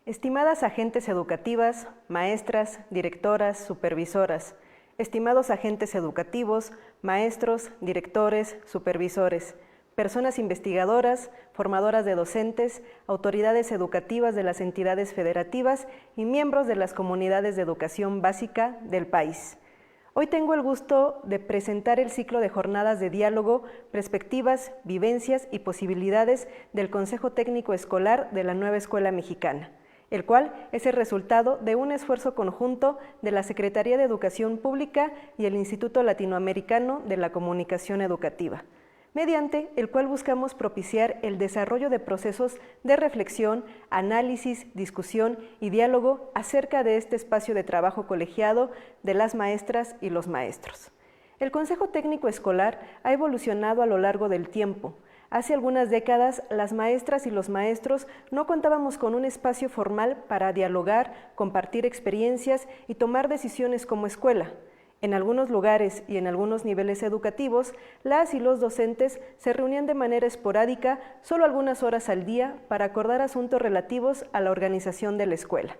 Estimadas agentes educativas, maestras, directoras, supervisoras, estimados agentes educativos, maestros, directores, supervisores, personas investigadoras, formadoras de docentes, autoridades educativas de las entidades federativas y miembros de las comunidades de educación básica del país. Hoy tengo el gusto de presentar el ciclo de jornadas de diálogo, perspectivas, vivencias y posibilidades del Consejo Técnico Escolar de la Nueva Escuela Mexicana, el cual es el resultado de un esfuerzo conjunto de la Secretaría de Educación Pública y el Instituto Latinoamericano de la Comunicación Educativa, mediante el cual buscamos propiciar el desarrollo de procesos de reflexión, análisis, discusión y diálogo acerca de este espacio de trabajo colegiado de las maestras y los maestros. El Consejo Técnico Escolar ha evolucionado a lo largo del tiempo. Hace algunas décadas, las maestras y los maestros no contábamos con un espacio formal para dialogar, compartir experiencias y tomar decisiones como escuela. En algunos lugares y en algunos niveles educativos, las y los docentes se reunían de manera esporádica solo algunas horas al día para acordar asuntos relativos a la organización de la escuela.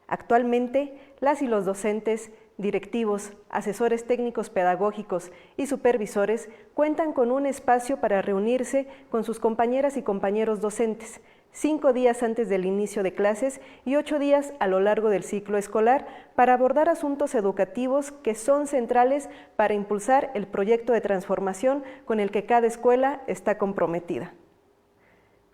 Actualmente, las y los docentes, directivos, asesores técnicos pedagógicos y supervisores cuentan con un espacio para reunirse con sus compañeras y compañeros docentes, 5 días antes del inicio de clases y 8 días a lo largo del ciclo escolar para abordar asuntos educativos que son centrales para impulsar el proyecto de transformación con el que cada escuela está comprometida.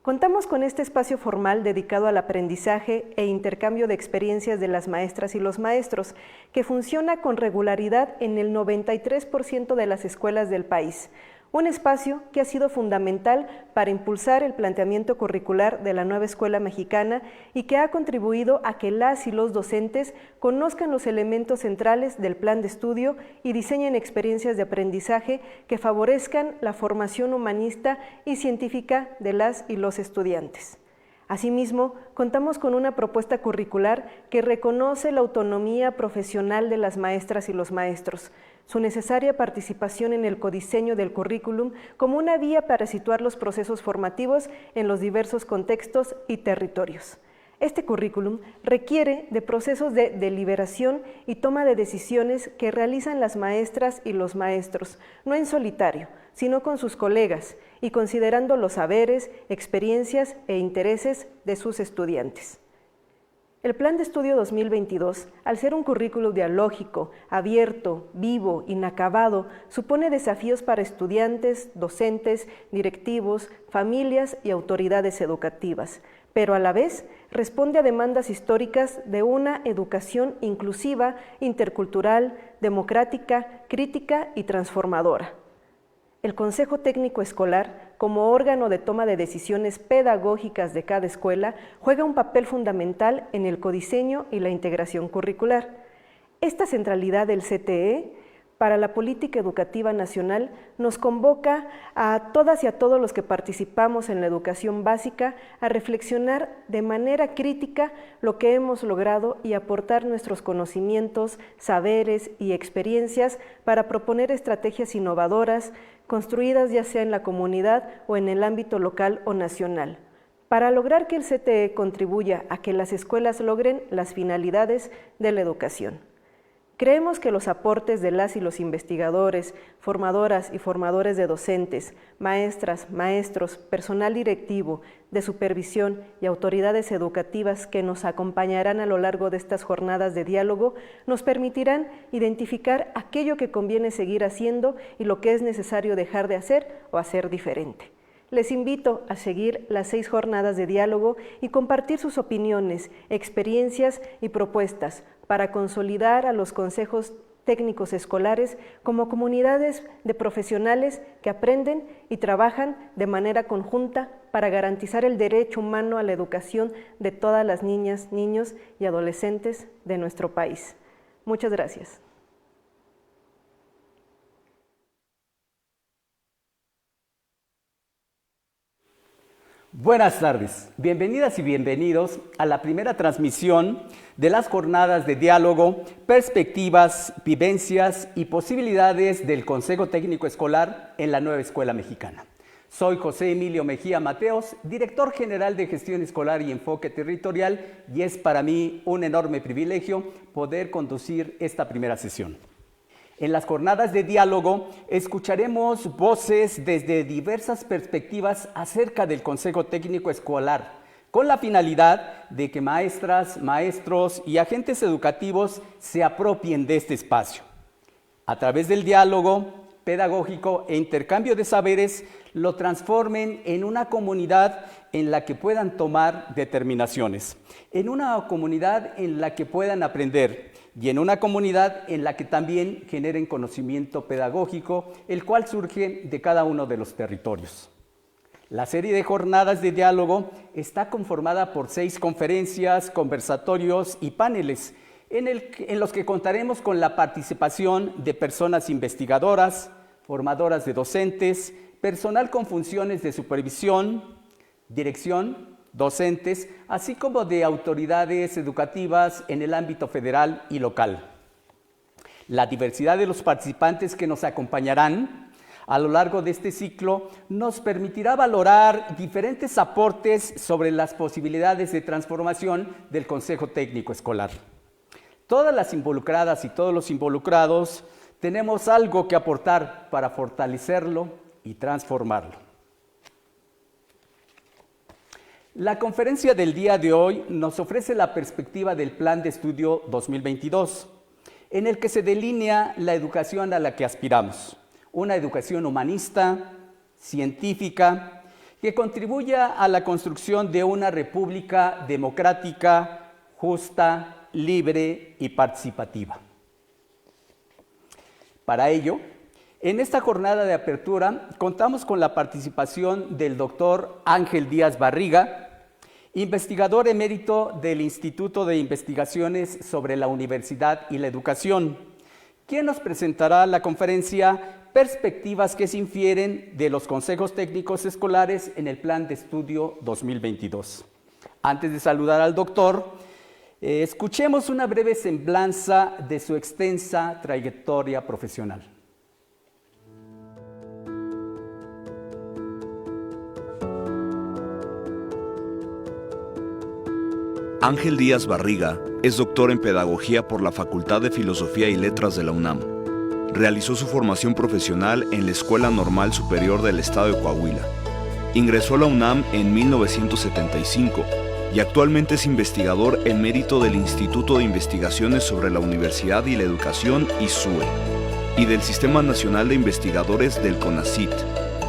Contamos con este espacio formal dedicado al aprendizaje e intercambio de experiencias de las maestras y los maestros, que funciona con regularidad en el 93% de las escuelas del país. Un espacio que ha sido fundamental para impulsar el planteamiento curricular de la nueva escuela mexicana y que ha contribuido a que las y los docentes conozcan los elementos centrales del plan de estudio y diseñen experiencias de aprendizaje que favorezcan la formación humanista y científica de las y los estudiantes. Asimismo, contamos con una propuesta curricular que reconoce la autonomía profesional de las maestras y los maestros, su necesaria participación en el codiseño del currículum como una vía para situar los procesos formativos en los diversos contextos y territorios. Este currículum requiere de procesos de deliberación y toma de decisiones que realizan las maestras y los maestros, no en solitario, sino con sus colegas y considerando los saberes, experiencias e intereses de sus estudiantes. El Plan de Estudio 2022, al ser un currículo dialógico, abierto, vivo, inacabado, supone desafíos para estudiantes, docentes, directivos, familias y autoridades educativas, pero a la vez responde a demandas históricas de una educación inclusiva, intercultural, democrática, crítica y transformadora. El Consejo Técnico Escolar, como órgano de toma de decisiones pedagógicas de cada escuela, juega un papel fundamental en el codiseño y la integración curricular. Esta centralidad del CTE para la política educativa nacional nos convoca a todas y a todos los que participamos en la educación básica a reflexionar de manera crítica lo que hemos logrado y aportar nuestros conocimientos, saberes y experiencias para proponer estrategias innovadoras, construidas ya sea en la comunidad o en el ámbito local o nacional, para lograr que el CTE contribuya a que las escuelas logren las finalidades de la educación. Creemos que los aportes de las y los investigadores, formadoras y formadores de docentes, maestras, maestros, personal directivo, de supervisión y autoridades educativas que nos acompañarán a lo largo de estas jornadas de diálogo nos permitirán identificar aquello que conviene seguir haciendo y lo que es necesario dejar de hacer o hacer diferente. Les invito a seguir las 6 jornadas de diálogo y compartir sus opiniones, experiencias y propuestas para consolidar a los consejos técnicos escolares como comunidades de profesionales que aprenden y trabajan de manera conjunta para garantizar el derecho humano a la educación de todas las niñas, niños y adolescentes de nuestro país. Muchas gracias. Buenas tardes, bienvenidas y bienvenidos a la primera transmisión de las jornadas de diálogo, perspectivas, vivencias y posibilidades del Consejo Técnico Escolar en la Nueva Escuela Mexicana. Soy José Emilio Mejía Mateos, director general de Gestión Escolar y Enfoque Territorial, y es para mí un enorme privilegio poder conducir esta primera sesión. En las jornadas de diálogo escucharemos voces desde diversas perspectivas acerca del Consejo Técnico Escolar, con la finalidad de que maestras, maestros y agentes educativos se apropien de este espacio. A través del diálogo pedagógico e intercambio de saberes, lo transformen en una comunidad en la que puedan tomar determinaciones, en una comunidad en la que puedan aprender y en una comunidad en la que también generen conocimiento pedagógico, el cual surge de cada uno de los territorios. La serie de jornadas de diálogo está conformada por 6 conferencias, conversatorios y paneles, en los que contaremos con la participación de personas investigadoras, formadoras de docentes, personal con funciones de supervisión, dirección, docentes, así como de autoridades educativas en el ámbito federal y local. La diversidad de los participantes que nos acompañarán a lo largo de este ciclo nos permitirá valorar diferentes aportes sobre las posibilidades de transformación del Consejo Técnico Escolar. Todas las involucradas y todos los involucrados tenemos algo que aportar para fortalecerlo y transformarlo. La conferencia del día de hoy nos ofrece la perspectiva del Plan de Estudio 2022, en el que se delinea la educación a la que aspiramos, una educación humanista, científica, que contribuya a la construcción de una república democrática, justa, libre y participativa. Para ello, en esta jornada de apertura contamos con la participación del doctor Ángel Díaz Barriga, investigador emérito del Instituto de Investigaciones sobre la Universidad y la Educación, quien nos presentará la conferencia Perspectivas que se infieren de los consejos técnicos escolares en el Plan de Estudio 2022. Antes de saludar al doctor, escuchemos una breve semblanza de su extensa trayectoria profesional. Ángel Díaz Barriga es doctor en Pedagogía por la Facultad de Filosofía y Letras de la UNAM. Realizó su formación profesional en la Escuela Normal Superior del Estado de Coahuila. Ingresó a la UNAM en 1975 y actualmente es investigador emérito del Instituto de Investigaciones sobre la Universidad y la Educación, ISUE, y del Sistema Nacional de Investigadores del CONACYT.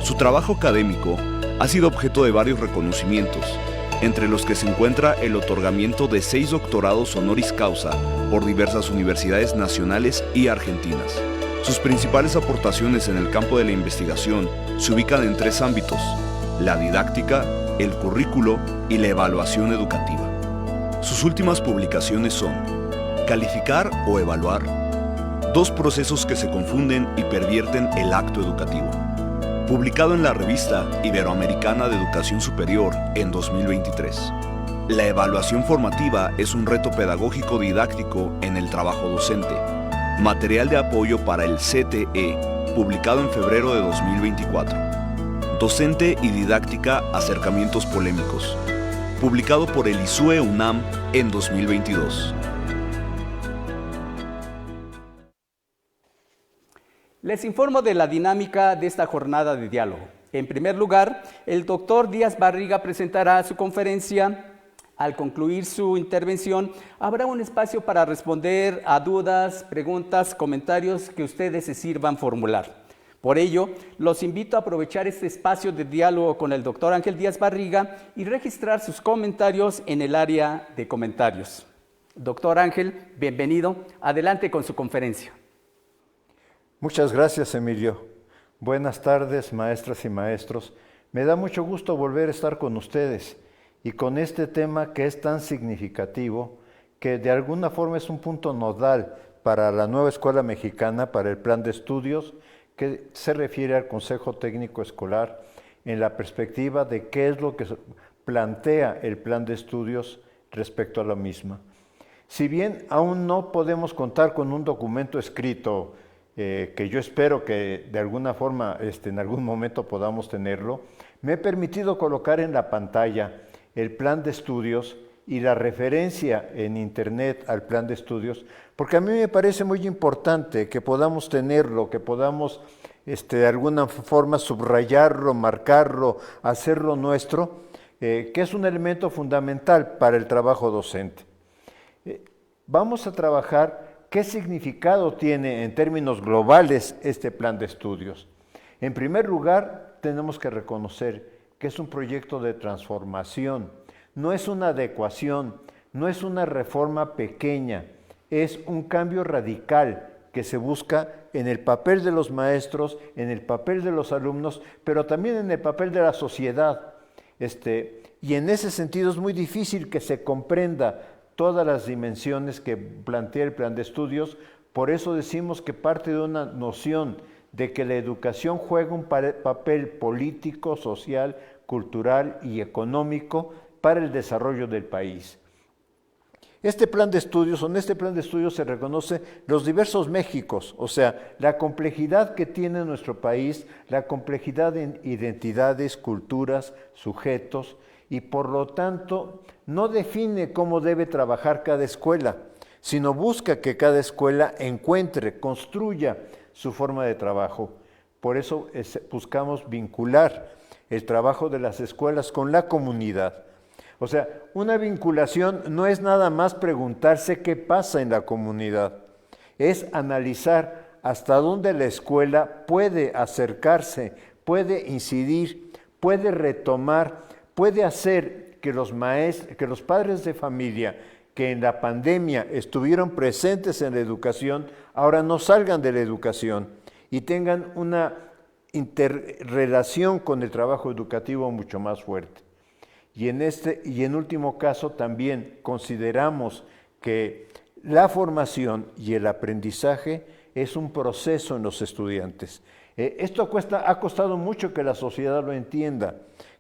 Su trabajo académico ha sido objeto de varios reconocimientos, entre los que se encuentra el otorgamiento de 6 doctorados honoris causa por diversas universidades nacionales y argentinas. Sus principales aportaciones en el campo de la investigación se ubican en 3 ámbitos: la didáctica, el currículo y la evaluación educativa. Sus últimas publicaciones son Calificar o evaluar, 2 procesos que se confunden y pervierten el acto educativo, publicado en la revista Iberoamericana de Educación Superior en 2023. La evaluación formativa es un reto pedagógico didáctico en el trabajo docente, material de apoyo para el CTE, publicado en febrero de 2024. Docente y didáctica, acercamientos polémicos, publicado por el ISUE UNAM en 2022. Les informo de la dinámica de esta jornada de diálogo. En primer lugar, el doctor Díaz Barriga presentará su conferencia. Al concluir su intervención, habrá un espacio para responder a dudas, preguntas, comentarios que ustedes se sirvan formular. Por ello, los invito a aprovechar este espacio de diálogo con el doctor Ángel Díaz Barriga y registrar sus comentarios en el área de comentarios. Doctor Ángel, bienvenido. Adelante con su conferencia. Muchas gracias, Emilio. Buenas tardes, maestras y maestros. Me da mucho gusto volver a estar con ustedes y con este tema que es tan significativo, que de alguna forma es un punto nodal para la nueva escuela mexicana, para el plan de estudios, que se refiere al Consejo Técnico Escolar en la perspectiva de qué es lo que plantea el plan de estudios respecto a la misma. Si bien aún no podemos contar con un documento escrito que yo espero que de alguna forma en algún momento podamos tenerlo, me he permitido colocar en la pantalla el plan de estudios y la referencia en internet al plan de estudios, porque a mí me parece muy importante que podamos tenerlo, que podamos de alguna forma subrayarlo, marcarlo, hacerlo nuestro, que es un elemento fundamental para el trabajo docente. Vamos a trabajar qué significado tiene en términos globales este plan de estudios. En primer lugar, tenemos que reconocer que es un proyecto de transformación, no es una adecuación, no es una reforma pequeña, es un cambio radical que se busca en el papel de los maestros, en el papel de los alumnos, pero también en el papel de la sociedad. Y en ese sentido es muy difícil que se comprenda todas las dimensiones que plantea el plan de estudios. Por eso decimos que parte de una noción de que la educación juega un papel político, social, cultural y económico para el desarrollo del país. En este plan de estudios se reconoce los diversos Méxicos, o sea, la complejidad que tiene nuestro país, la complejidad en identidades, culturas, sujetos, y por lo tanto no define cómo debe trabajar cada escuela, sino busca que cada escuela encuentre, construya su forma de trabajo. Por eso buscamos vincular el trabajo de las escuelas con la comunidad. O sea, una vinculación no es nada más preguntarse qué pasa en la comunidad, es analizar hasta dónde la escuela puede acercarse, puede incidir, puede retomar, puede hacer que los padres de familia que en la pandemia estuvieron presentes en la educación, ahora no salgan de la educación y tengan una interrelación con el trabajo educativo mucho más fuerte. Y en último caso también consideramos que la formación y el aprendizaje es un proceso en los estudiantes. Esto ha costado mucho que la sociedad lo entienda,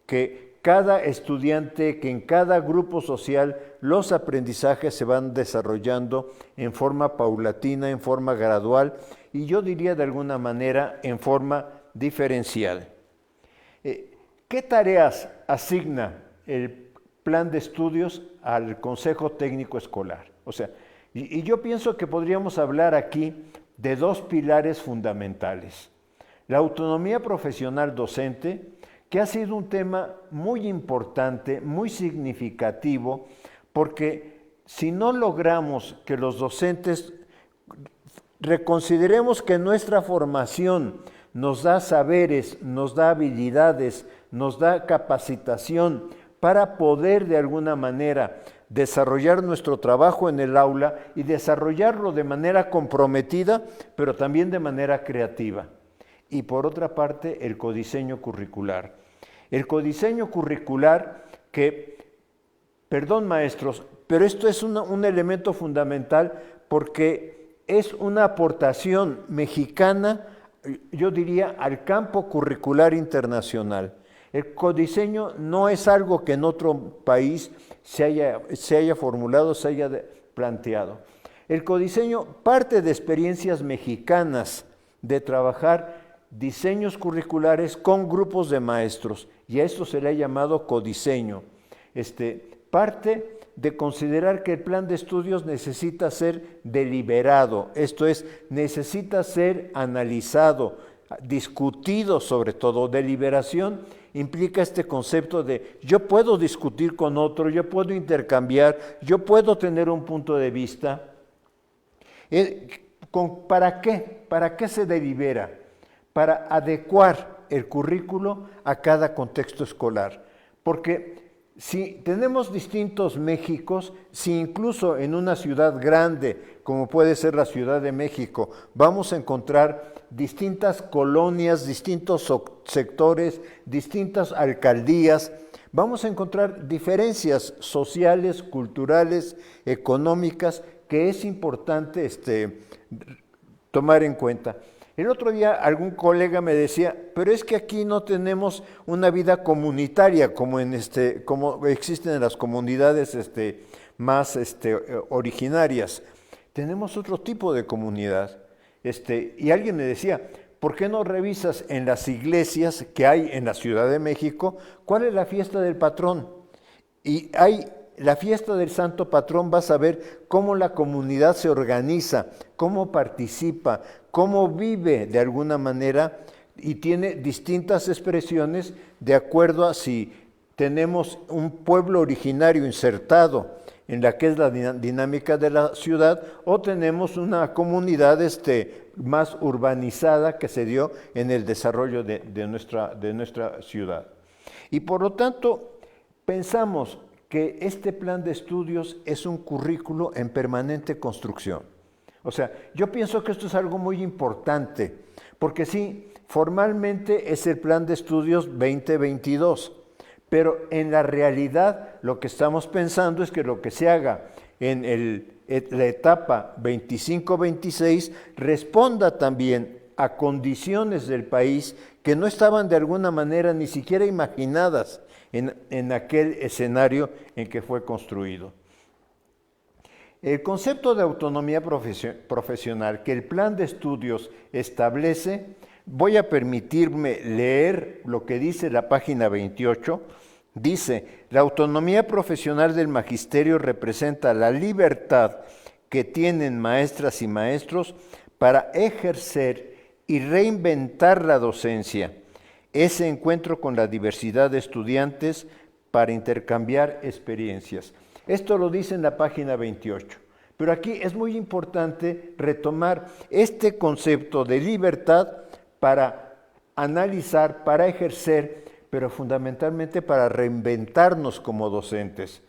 que cada estudiante, que en cada grupo social los aprendizajes se van desarrollando en forma paulatina, en forma gradual y yo diría de alguna manera en forma diferencial. ¿Qué tareas asigna el plan de estudios al Consejo Técnico Escolar? O sea, y yo pienso que podríamos hablar aquí de dos pilares fundamentales. La autonomía profesional docente, que ha sido un tema muy importante, muy significativo, porque si no logramos que los docentes reconsideremos que nuestra formación nos da saberes, nos da habilidades, nos da capacitación para poder de alguna manera desarrollar nuestro trabajo en el aula y desarrollarlo de manera comprometida, pero también de manera creativa. Y por otra parte, el codiseño curricular. El codiseño curricular que, perdón maestros, pero esto es un elemento fundamental porque es una aportación mexicana, yo diría, al campo curricular internacional. El codiseño no es algo que en otro país se haya formulado, se haya planteado. El codiseño parte de experiencias mexicanas de trabajar diseños curriculares con grupos de maestros y a esto se le ha llamado codiseño. Parte de considerar que el plan de estudios necesita ser deliberado, esto es, necesita ser analizado, discutido sobre todo. Deliberación implica este concepto de yo puedo discutir con otro, yo puedo intercambiar, yo puedo tener un punto de vista. ¿Para qué? ¿Para qué se delibera? Para adecuar el currículo a cada contexto escolar. Porque si tenemos distintos Méxicos, si incluso en una ciudad grande, como puede ser la Ciudad de México, vamos a encontrar distintas colonias, distintos sectores, distintas alcaldías, vamos a encontrar diferencias sociales, culturales, económicas, que es importante tomar en cuenta. El otro día algún colega me decía, pero es que aquí no tenemos una vida comunitaria como existen en las comunidades más originarias. Tenemos otro tipo de comunidad. Y alguien me decía, ¿por qué no revisas en las iglesias que hay en la Ciudad de México cuál es la fiesta del patrón? Y hay la fiesta del Santo Patrón, vas a ver cómo la comunidad se organiza, cómo participa, cómo vive de alguna manera y tiene distintas expresiones de acuerdo a si tenemos un pueblo originario insertado en la que es la dinámica de la ciudad, o tenemos una comunidad más urbanizada que se dio en el desarrollo de nuestra ciudad. Y por lo tanto, pensamos que este plan de estudios es un currículo en permanente construcción. O sea, yo pienso que esto es algo muy importante, porque sí, formalmente es el plan de estudios 2022, pero en la realidad lo que estamos pensando es que lo que se haga en la etapa 25-26 responda también a condiciones del país que no estaban de alguna manera ni siquiera imaginadas en aquel escenario en que fue construido. El concepto de autonomía profesional que el plan de estudios establece, voy a permitirme leer lo que dice la página 28. Dice, la autonomía profesional del magisterio representa la libertad que tienen maestras y maestros para ejercer y reinventar la docencia, ese encuentro con la diversidad de estudiantes para intercambiar experiencias. Esto lo dice en la página 28. Pero aquí es muy importante retomar este concepto de libertad para analizar, para ejercer, pero fundamentalmente para reinventarnos como docentes.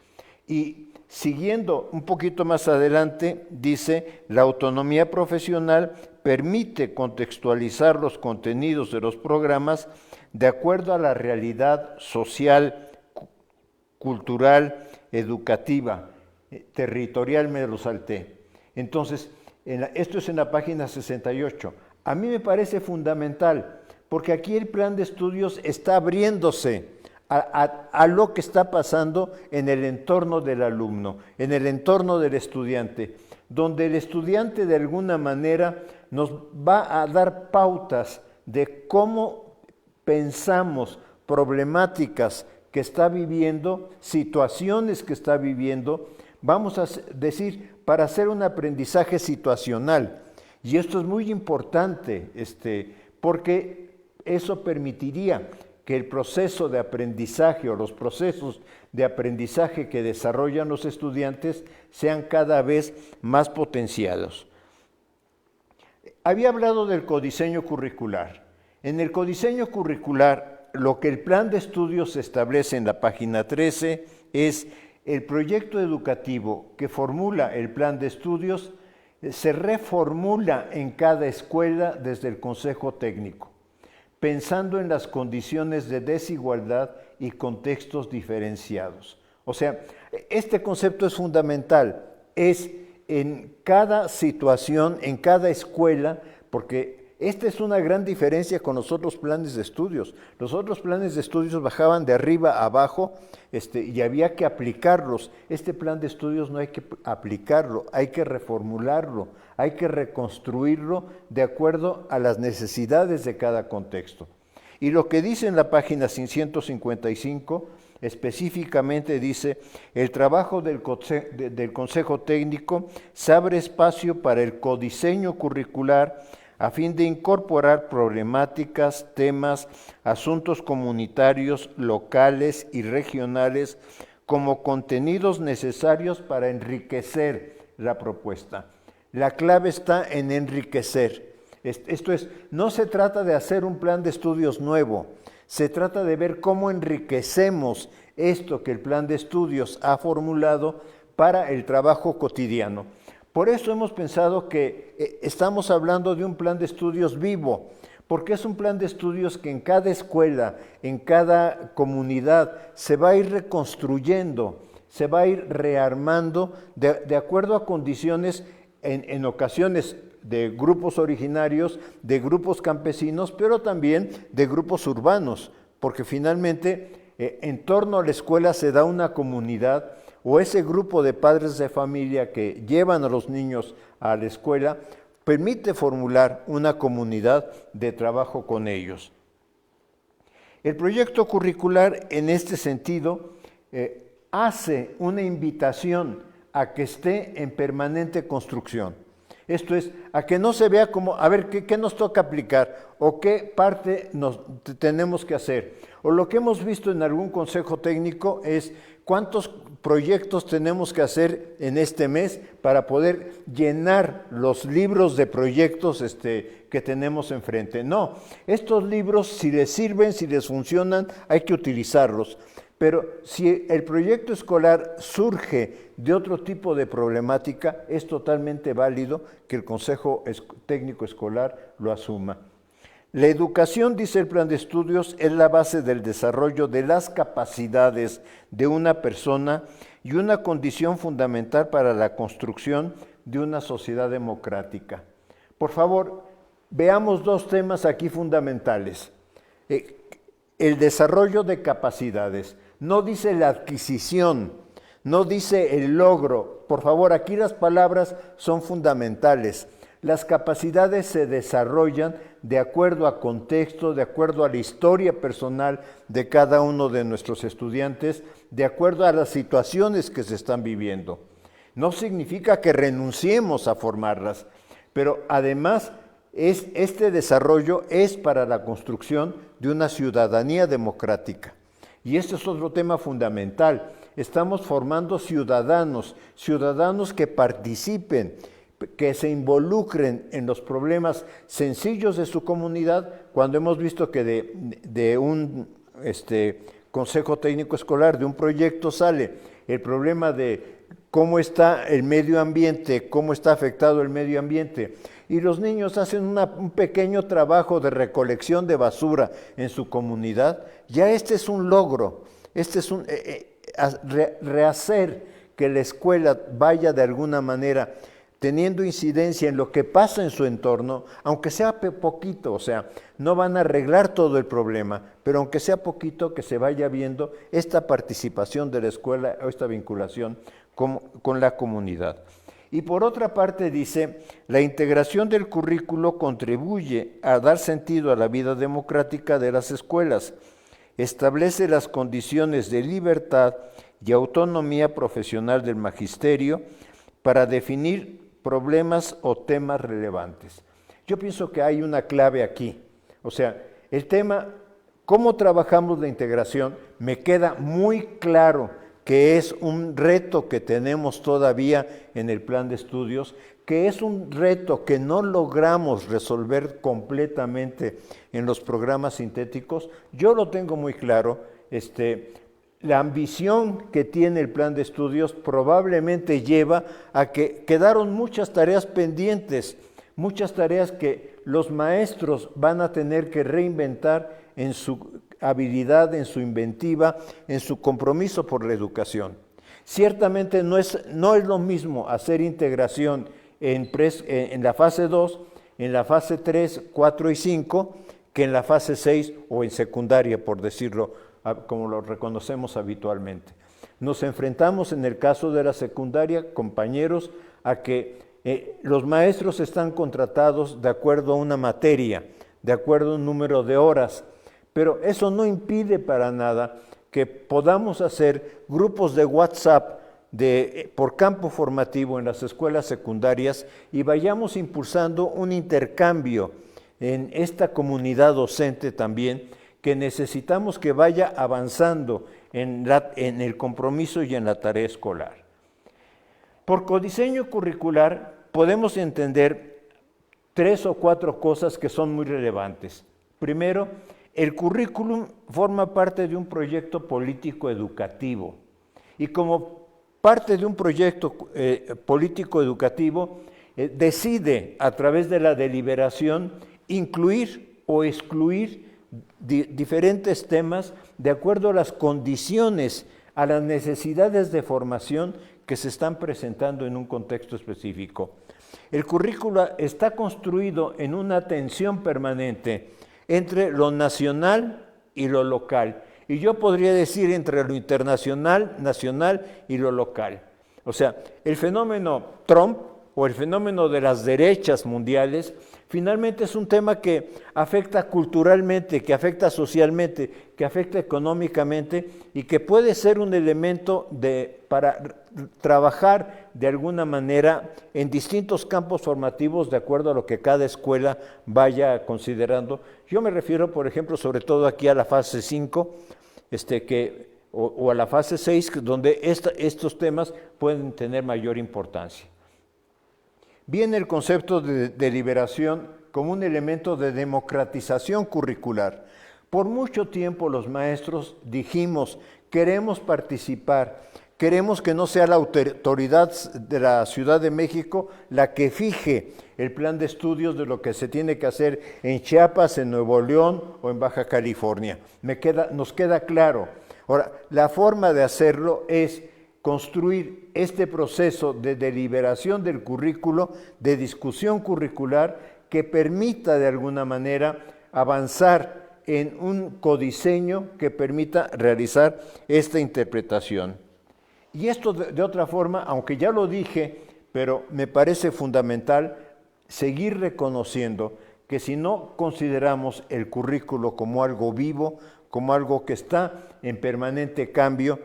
Y siguiendo un poquito más adelante, dice, la autonomía profesional permite contextualizar los contenidos de los programas de acuerdo a la realidad social, cultural, educativa, territorial, me lo salté. Entonces, esto es en la página 68. A mí me parece fundamental, porque aquí el plan de estudios está abriéndose a lo que está pasando en el entorno del alumno, en el entorno del estudiante, donde el estudiante de alguna manera nos va a dar pautas de cómo pensamos problemáticas que está viviendo, situaciones que está viviendo, vamos a decir, para hacer un aprendizaje situacional. Y esto es muy importante, porque eso permitiría que el proceso de aprendizaje o los procesos de aprendizaje que desarrollan los estudiantes sean cada vez más potenciados. Había hablado del codiseño curricular. En el codiseño curricular, lo que el plan de estudios establece en la página 13 es el proyecto educativo que formula el plan de estudios se reformula en cada escuela desde el Consejo Técnico, pensando en las condiciones de desigualdad y contextos diferenciados. O sea, este concepto es fundamental, es en cada situación, en cada escuela, porque esta es una gran diferencia con los otros planes de estudios. Los otros planes de estudios bajaban de arriba a abajo y había que aplicarlos. Este plan de estudios no hay que aplicarlo, hay que reformularlo, hay que reconstruirlo de acuerdo a las necesidades de cada contexto. Y lo que dice en la página 155, específicamente dice, el trabajo del Consejo Técnico se abre espacio para el codiseño curricular a fin de incorporar problemáticas, temas, asuntos comunitarios, locales y regionales como contenidos necesarios para enriquecer la propuesta. La clave está en enriquecer. Esto es, no se trata de hacer un plan de estudios nuevo, se trata de ver cómo enriquecemos esto que el plan de estudios ha formulado para el trabajo cotidiano. Por eso hemos pensado que estamos hablando de un plan de estudios vivo, porque es un plan de estudios que en cada escuela, en cada comunidad, se va a ir reconstruyendo, se va a ir rearmando de acuerdo a condiciones, en ocasiones de grupos originarios, de grupos campesinos, pero también de grupos urbanos, porque finalmente en torno a la escuela se da una comunidad, o ese grupo de padres de familia que llevan a los niños a la escuela, permite formular una comunidad de trabajo con ellos. El proyecto curricular, en este sentido, hace una invitación a que esté en permanente construcción. Esto es, a que no se vea como, a ver, ¿qué nos toca aplicar? ¿O qué parte tenemos que hacer? O lo que hemos visto en algún consejo técnico es cuántos proyectos tenemos que hacer en este mes para poder llenar los libros de proyectos que tenemos enfrente. No, estos libros, si les sirven, si les funcionan, hay que utilizarlos. Pero si el proyecto escolar surge de otro tipo de problemática, es totalmente válido que el Consejo Técnico Escolar lo asuma. La educación, dice el plan de estudios, es la base del desarrollo de las capacidades de una persona y una condición fundamental para la construcción de una sociedad democrática. Por favor, veamos dos temas aquí fundamentales. El desarrollo de capacidades. No dice la adquisición, no dice el logro. Por favor, aquí las palabras son fundamentales. Las capacidades se desarrollan de acuerdo a contexto, de acuerdo a la historia personal de cada uno de nuestros estudiantes, de acuerdo a las situaciones que se están viviendo. No significa que renunciemos a formarlas, pero además este desarrollo es para la construcción de una ciudadanía democrática. Y este es otro tema fundamental. Estamos formando ciudadanos que participen, que se involucren en los problemas sencillos de su comunidad, cuando hemos visto que de un consejo técnico escolar, de un proyecto, sale el problema de cómo está el medio ambiente, cómo está afectado el medio ambiente, y los niños hacen un pequeño trabajo de recolección de basura en su comunidad. Ya este es un logro, este es rehacer que la escuela vaya de alguna manera teniendo incidencia en lo que pasa en su entorno, aunque sea poquito. O sea, no van a arreglar todo el problema, pero aunque sea poquito, que se vaya viendo esta participación de la escuela o esta vinculación con la comunidad. Y por otra parte dice, la integración del currículo contribuye a dar sentido a la vida democrática de las escuelas, establece las condiciones de libertad y autonomía profesional del magisterio para definir problemas o temas relevantes. Yo pienso que hay una clave aquí. O sea, el tema, cómo trabajamos la integración, me queda muy claro que es un reto que tenemos todavía en el plan de estudios, que es un reto que no logramos resolver completamente en los programas sintéticos. Yo lo tengo muy claro. La ambición que tiene el plan de estudios probablemente lleva a que quedaron muchas tareas pendientes, muchas tareas que los maestros van a tener que reinventar en su habilidad, en su inventiva, en su compromiso por la educación. Ciertamente no es lo mismo hacer integración en la fase 2, en la fase 3, 4 y 5, que en la fase 6 o en secundaria, por decirlo como lo reconocemos habitualmente. Nos enfrentamos en el caso de la secundaria, compañeros, a que los maestros están contratados de acuerdo a una materia, de acuerdo a un número de horas, pero eso no impide para nada que podamos hacer grupos de WhatsApp por campo formativo en las escuelas secundarias y vayamos impulsando un intercambio en esta comunidad docente también, que necesitamos que vaya avanzando en el compromiso y en la tarea escolar. Por codiseño curricular podemos entender 3 o 4 cosas que son muy relevantes. Primero, el currículum forma parte de un proyecto político educativo, y como parte de un proyecto político educativo, decide a través de la deliberación incluir o excluir diferentes temas de acuerdo a las condiciones, a las necesidades de formación que se están presentando en un contexto específico. El currículo está construido en una tensión permanente entre lo nacional y lo local, y yo podría decir entre lo internacional, nacional y lo local. O sea, el fenómeno Trump o el fenómeno de las derechas mundiales, finalmente es un tema que afecta culturalmente, que afecta socialmente, que afecta económicamente y que puede ser un elemento para trabajar de alguna manera en distintos campos formativos de acuerdo a lo que cada escuela vaya considerando. Yo me refiero, por ejemplo, sobre todo aquí a la fase 5, o a la fase 6, donde estos temas pueden tener mayor importancia. Viene el concepto de deliberación como un elemento de democratización curricular. Por mucho tiempo los maestros dijimos, queremos participar, queremos que no sea la autoridad de la Ciudad de México la que fije el plan de estudios de lo que se tiene que hacer en Chiapas, en Nuevo León o en Baja California. Nos queda claro. Ahora, la forma de hacerlo es construir este proceso de deliberación del currículo, de discusión curricular, que permita de alguna manera avanzar en un codiseño que permita realizar esta interpretación. Y esto de otra forma, aunque ya lo dije, pero me parece fundamental seguir reconociendo que si no consideramos el currículo como algo vivo, como algo que está en permanente cambio,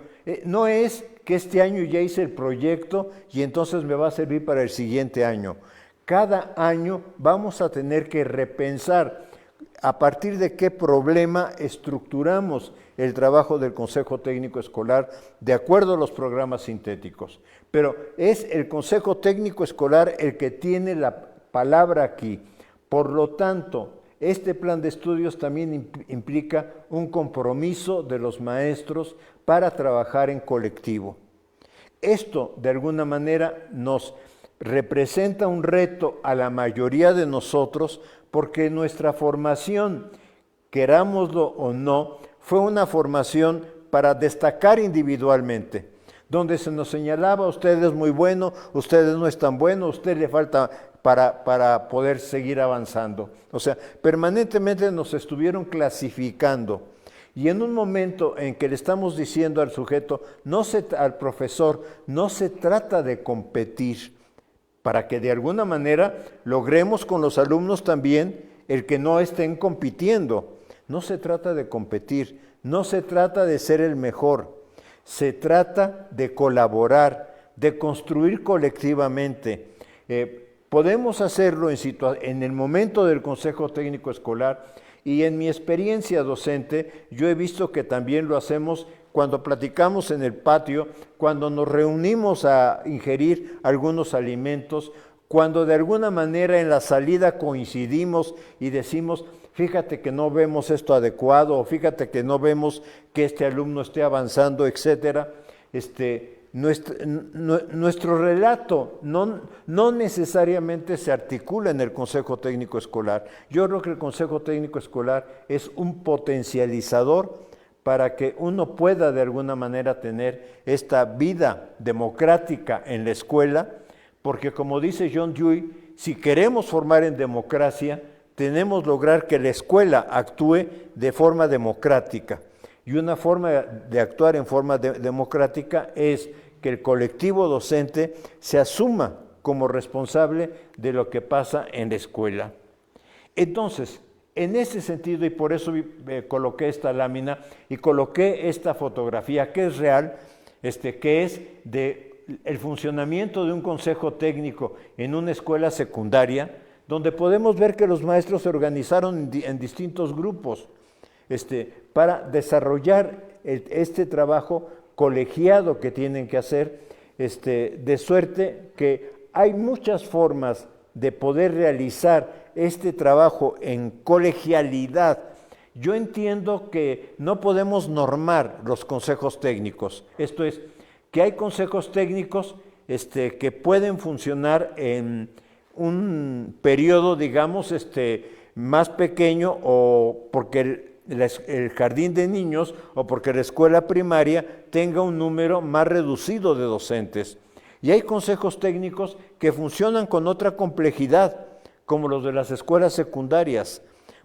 no es que este año ya hice el proyecto y entonces me va a servir para el siguiente año. Cada año vamos a tener que repensar a partir de qué problema estructuramos el trabajo del Consejo Técnico Escolar de acuerdo a los programas sintéticos. Pero es el Consejo Técnico Escolar el que tiene la palabra aquí. Por lo tanto, este plan de estudios también implica un compromiso de los maestros para trabajar en colectivo. Esto, de alguna manera, nos representa un reto a la mayoría de nosotros porque nuestra formación, querámoslo o no, fue una formación para destacar individualmente, donde se nos señalaba, usted es muy bueno, usted no es tan bueno, usted le falta para poder seguir avanzando. O sea, permanentemente nos estuvieron clasificando. Y en un momento en que le estamos diciendo al sujeto, al profesor, no se trata de competir, para que de alguna manera logremos con los alumnos también el que no estén compitiendo. No se trata de competir, no se trata de ser el mejor, se trata de colaborar, de construir colectivamente. Podemos hacerlo en el momento del Consejo Técnico Escolar y en mi experiencia docente yo he visto que también lo hacemos cuando platicamos en el patio, cuando nos reunimos a ingerir algunos alimentos, cuando de alguna manera en la salida coincidimos y decimos, fíjate que no vemos esto adecuado, o fíjate que no vemos que este alumno esté avanzando, etcétera. Nuestro relato no necesariamente se articula en el Consejo Técnico Escolar. Yo creo que el Consejo Técnico Escolar es un potencializador para que uno pueda de alguna manera tener esta vida democrática en la escuela, porque como dice John Dewey, si queremos formar en democracia, tenemos que lograr que la escuela actúe de forma democrática. Y una forma de actuar en forma democrática es que el colectivo docente se asuma como responsable de lo que pasa en la escuela. Entonces, en ese sentido, y por eso coloqué esta lámina y coloqué esta fotografía que es real, que es el funcionamiento de un consejo técnico en una escuela secundaria, donde podemos ver que los maestros se organizaron en distintos grupos para desarrollar este trabajo colegiado que tienen que hacer, de suerte que hay muchas formas de poder realizar este trabajo en colegialidad. Yo entiendo que no podemos normar los consejos técnicos, esto es, que hay consejos técnicos que pueden funcionar en un periodo, digamos, más pequeño, o porque el jardín de niños o porque la escuela primaria tenga un número más reducido de docentes. Y hay consejos técnicos que funcionan con otra complejidad, como los de las escuelas secundarias,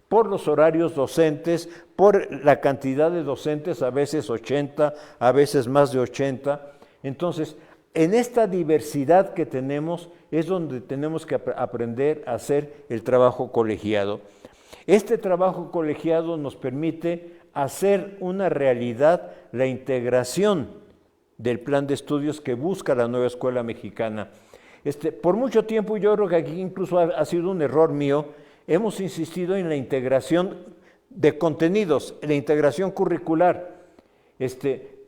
por los horarios docentes, por la cantidad de docentes, a veces 80, a veces más de 80. Entonces, En esta diversidad que tenemos es donde tenemos que aprender a hacer el trabajo colegiado. Este trabajo colegiado nos permite hacer una realidad la integración del plan de estudios que busca la nueva escuela mexicana. Por mucho tiempo, yo creo que aquí incluso ha sido un error mío, hemos insistido en la integración de contenidos, la integración curricular.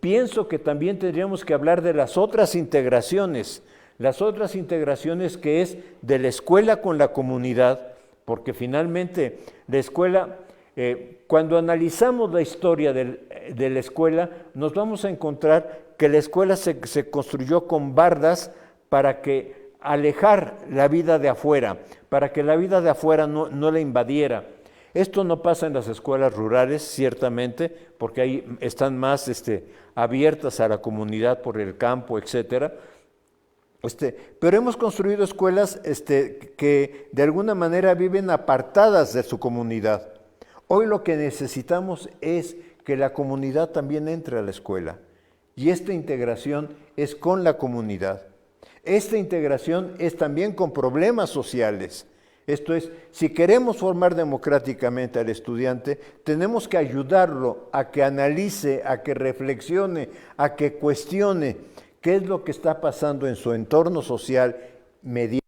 Pienso que también tendríamos que hablar de las otras integraciones que es de la escuela con la comunidad, porque finalmente la escuela, cuando analizamos la historia de la escuela, nos vamos a encontrar que la escuela se construyó con bardas para que alejar la vida de afuera, para que la vida de afuera no la invadiera. Esto no pasa en las escuelas rurales, ciertamente, porque ahí están más abiertas a la comunidad por el campo, etcétera. Pero hemos construido escuelas que de alguna manera viven apartadas de su comunidad. Hoy lo que necesitamos es que la comunidad también entre a la escuela. Y esta integración es con la comunidad. Esta integración es también con problemas sociales. Esto es, si queremos formar democráticamente al estudiante, tenemos que ayudarlo a que analice, a que reflexione, a que cuestione qué es lo que está pasando en su entorno social mediante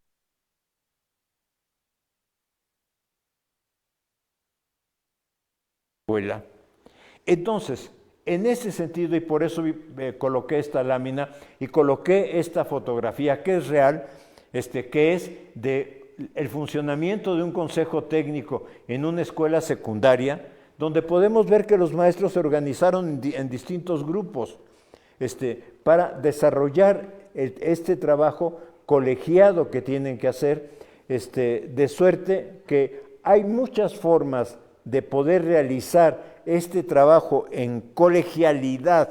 la escuela. Entonces, en ese sentido, y por eso coloqué esta lámina y coloqué esta fotografía que es real, que es el funcionamiento de un consejo técnico en una escuela secundaria, donde podemos ver que los maestros se organizaron en distintos grupos para desarrollar este trabajo colegiado que tienen que hacer, de suerte que hay muchas formas de poder realizar este trabajo en colegialidad.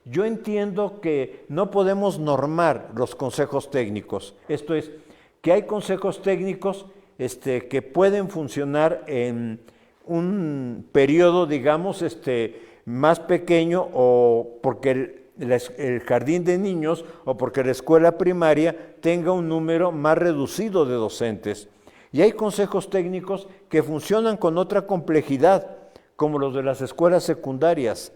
Yo entiendo que no podemos normar los consejos técnicos, esto es, que hay consejos técnicos que pueden funcionar en un periodo, digamos, más pequeño, o porque el jardín de niños o porque la escuela primaria tenga un número más reducido de docentes. Y hay consejos técnicos que funcionan con otra complejidad, como los de las escuelas secundarias,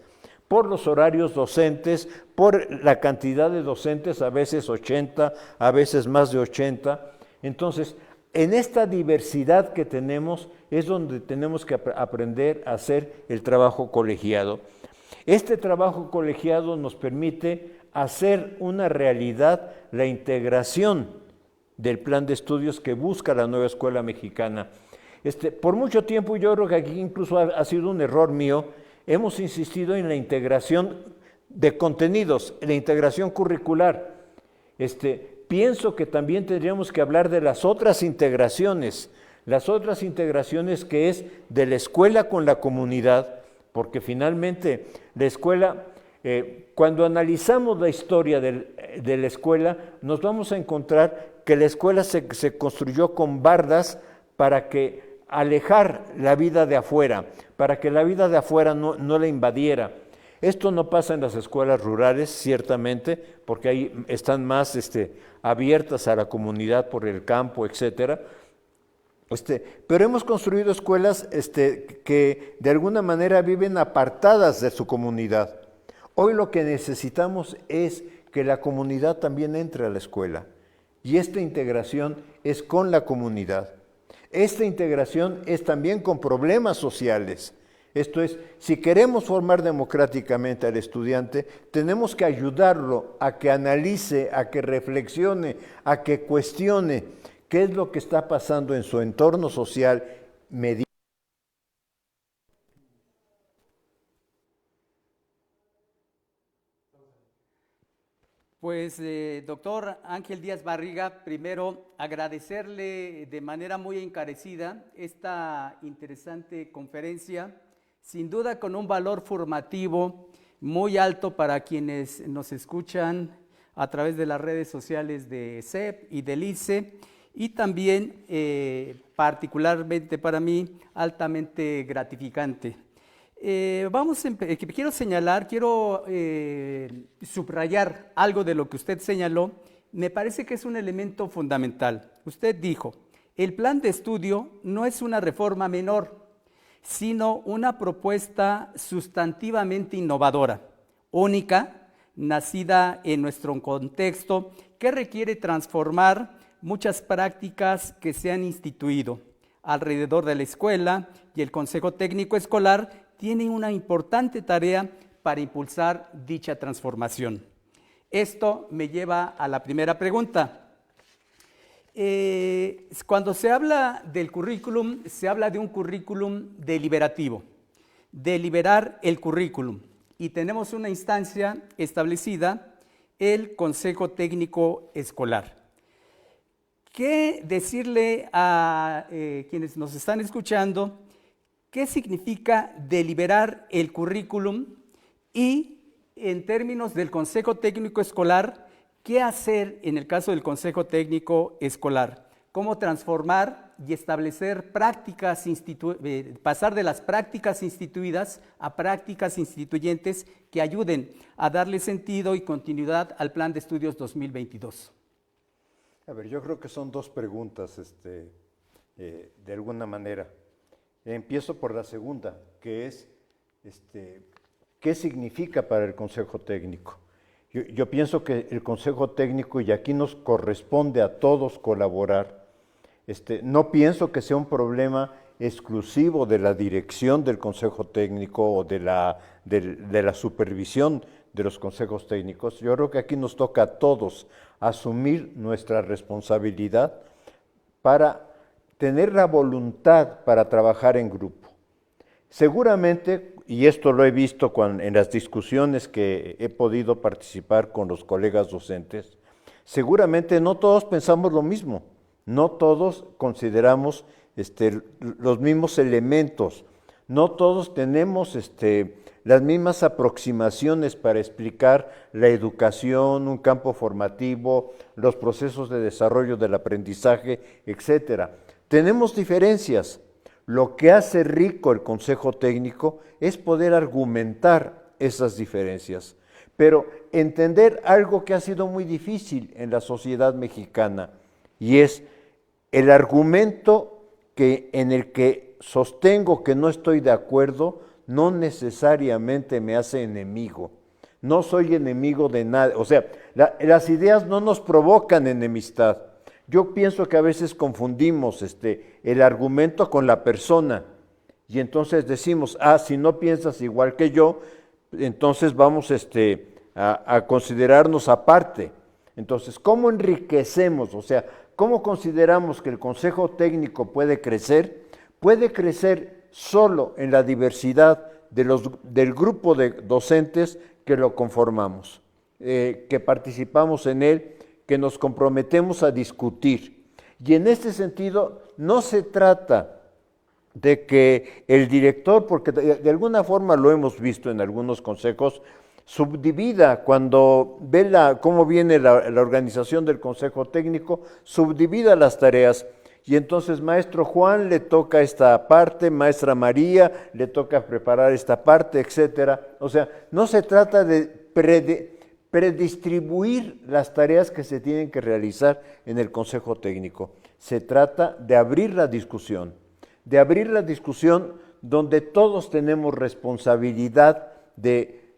por los horarios docentes, por la cantidad de docentes, a veces 80, a veces más de 80. Entonces, en esta diversidad que tenemos es donde tenemos que aprender a hacer el trabajo colegiado. Este trabajo colegiado nos permite hacer una realidad la integración del plan de estudios que busca la nueva escuela mexicana. Por mucho tiempo, yo creo que aquí incluso ha sido un error mío, hemos insistido en la integración de contenidos, la integración curricular. Pienso que también tendríamos que hablar de las otras integraciones que es de la escuela con la comunidad, porque finalmente la escuela, cuando analizamos la historia de la escuela, nos vamos a encontrar que la escuela se construyó con bardas para que alejar la vida de afuera, para que la vida de afuera no la invadiera. Esto no pasa en las escuelas rurales, ciertamente, porque ahí están más abiertas a la comunidad por el campo, etcétera. Pero hemos construido escuelas que de alguna manera viven apartadas de su comunidad. Hoy lo que necesitamos es que la comunidad también entre a la escuela. Y esta integración es con la comunidad. Esta integración es también con problemas sociales. Esto es, si queremos formar democráticamente al estudiante, tenemos que ayudarlo a que analice, a que reflexione, a que cuestione qué es lo que está pasando en su entorno social mediante. Pues, doctor Ángel Díaz Barriga, primero agradecerle de manera muy encarecida esta interesante conferencia, sin duda con un valor formativo muy alto para quienes nos escuchan a través de las redes sociales de CEP y del ICE, y también particularmente para mí altamente gratificante. Quiero señalar, subrayar algo de lo que usted señaló. Me parece que es un elemento fundamental. Usted dijo, el plan de estudio no es una reforma menor, sino una propuesta sustantivamente innovadora, única, nacida en nuestro contexto, que requiere transformar muchas prácticas que se han instituido alrededor de la escuela, y el Consejo Técnico Escolar tiene una importante tarea para impulsar dicha transformación. Esto me lleva a la primera pregunta. Cuando se habla del currículum, se habla de un currículum deliberativo, deliberar el currículum, y tenemos una instancia establecida, el Consejo Técnico Escolar. ¿Qué decirle a quienes nos están escuchando? ¿Qué significa deliberar el currículum? Y en términos del Consejo Técnico Escolar, ¿qué hacer en el caso del Consejo Técnico Escolar? ¿Cómo transformar y establecer prácticas, pasar de las prácticas instituidas a prácticas instituyentes que ayuden a darle sentido y continuidad al Plan de Estudios 2022? A ver, yo creo que son dos preguntas, de alguna manera. Empiezo por la segunda, que es, ¿qué significa para el Consejo Técnico? Yo pienso que el Consejo Técnico, y aquí nos corresponde a todos colaborar, no pienso que sea un problema exclusivo de la dirección del Consejo Técnico o de la supervisión de los consejos técnicos. Yo creo que aquí nos toca a todos asumir nuestra responsabilidad para tener la voluntad para trabajar en grupo. Seguramente, y esto lo he visto en las discusiones que he podido participar con los colegas docentes, seguramente no todos pensamos lo mismo, no todos consideramos los mismos elementos, no todos tenemos las mismas aproximaciones para explicar la educación, un campo formativo, los procesos de desarrollo del aprendizaje, etcétera. Tenemos diferencias. Lo que hace rico el Consejo Técnico es poder argumentar esas diferencias, pero entender algo que ha sido muy difícil en la sociedad mexicana, y es el argumento en el que sostengo que no estoy de acuerdo, no necesariamente me hace enemigo. No soy enemigo de nadie. O sea, las ideas no nos provocan enemistad. Yo pienso que a veces confundimos el argumento con la persona, y entonces decimos, si no piensas igual que yo, entonces vamos a considerarnos aparte. Entonces, ¿cómo enriquecemos? O sea, ¿cómo consideramos que el Consejo Técnico puede crecer? Puede crecer solo en la diversidad del grupo de docentes que lo conformamos, que participamos en él, que nos comprometemos a discutir. Y en este sentido, no se trata de que el director, porque de alguna forma lo hemos visto en algunos consejos, subdivida, cuando ve cómo viene la organización del Consejo Técnico, subdivida las tareas. Y entonces maestro Juan le toca esta parte, maestra María le toca preparar esta parte, etcétera. O sea, no se trata de predistribuir las tareas que se tienen que realizar en el Consejo Técnico. Se trata de abrir la discusión donde todos tenemos responsabilidad de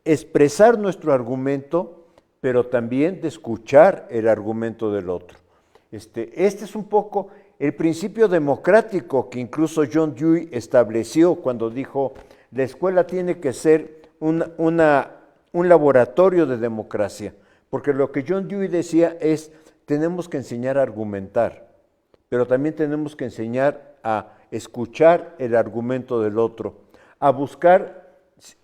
expresar nuestro argumento, pero también de escuchar el argumento del otro. Este es un poco el principio democrático que incluso John Dewey estableció cuando dijo, la escuela tiene que ser un laboratorio de democracia, porque lo que John Dewey decía es, tenemos que enseñar a argumentar, pero también tenemos que enseñar a escuchar el argumento del otro, a buscar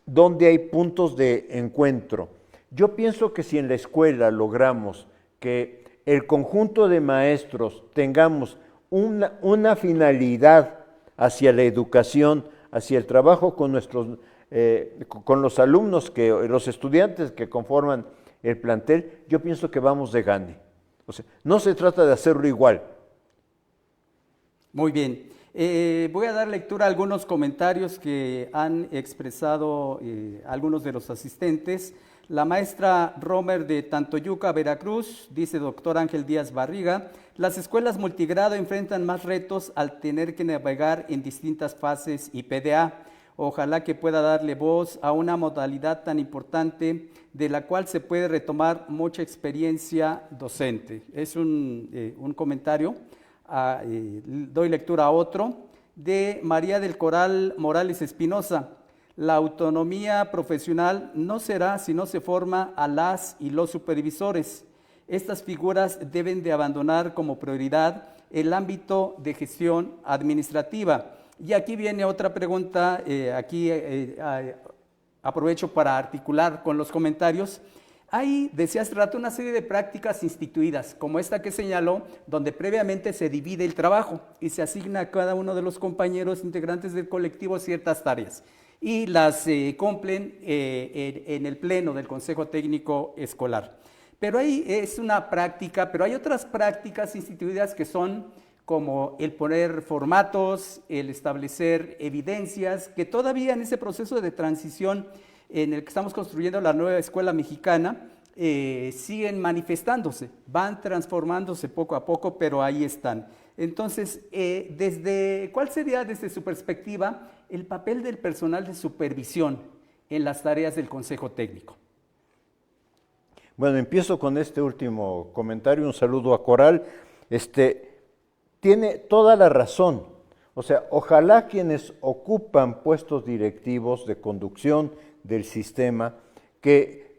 dónde hay puntos de encuentro. Yo pienso que si en la escuela logramos que el conjunto de maestros tengamos una finalidad hacia la educación, hacia el trabajo con los alumnos, los estudiantes que conforman el plantel, yo pienso que vamos de gane. O sea, no se trata de hacerlo igual. Muy bien. Voy a dar lectura a algunos comentarios que han expresado algunos de los asistentes. La maestra Romer de Tantoyuca, Veracruz, dice doctor Ángel Díaz Barriga, las escuelas multigrado enfrentan más retos al tener que navegar en distintas fases y PDA. Ojalá que pueda darle voz a una modalidad tan importante de la cual se puede retomar mucha experiencia docente. Es un comentario. Doy lectura a otro de María del Coral Morales Espinosa. La autonomía profesional no será si no se forma a las y los supervisores. Estas figuras deben de abandonar como prioridad el ámbito de gestión administrativa. Y aquí viene otra pregunta, aprovecho para articular con los comentarios. Hay, decía hace rato, una serie de prácticas instituidas, como esta que señaló, donde previamente se divide el trabajo y se asigna a cada uno de los compañeros integrantes del colectivo ciertas tareas y las cumplen en el pleno del Consejo Técnico Escolar. Pero ahí es una práctica, pero hay otras prácticas instituidas que son como el poner formatos, el establecer evidencias, que todavía en ese proceso de transición en el que estamos construyendo la nueva escuela mexicana, siguen manifestándose, van transformándose poco a poco, pero ahí están. Entonces, ¿cuál sería desde su perspectiva el papel del personal de supervisión en las tareas del Consejo Técnico? Bueno, empiezo con este último comentario, un saludo a Coral. Tiene toda la razón. O sea, ojalá quienes ocupan puestos directivos de conducción del sistema, que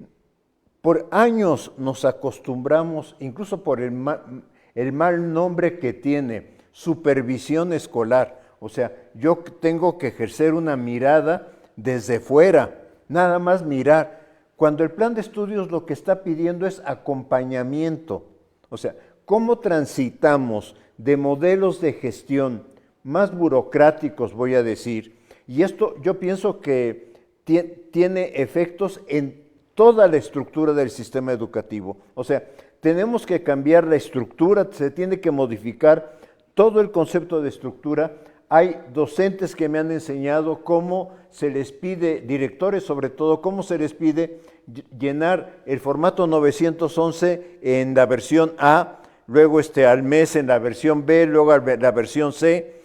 por años nos acostumbramos, incluso por el mal nombre que tiene, supervisión escolar. O sea, yo tengo que ejercer una mirada desde fuera, nada más mirar. Cuando el plan de estudios lo que está pidiendo es acompañamiento. O sea, ¿cómo transitamos de modelos de gestión más burocráticos, voy a decir? Y esto yo pienso que tiene efectos en toda la estructura del sistema educativo. O sea, tenemos que cambiar la estructura, se tiene que modificar todo el concepto de estructura. Hay docentes que me han enseñado cómo se les pide, directores sobre todo, cómo se les pide llenar el formato 911 en la versión A, luego al mes en la versión B, luego la versión C.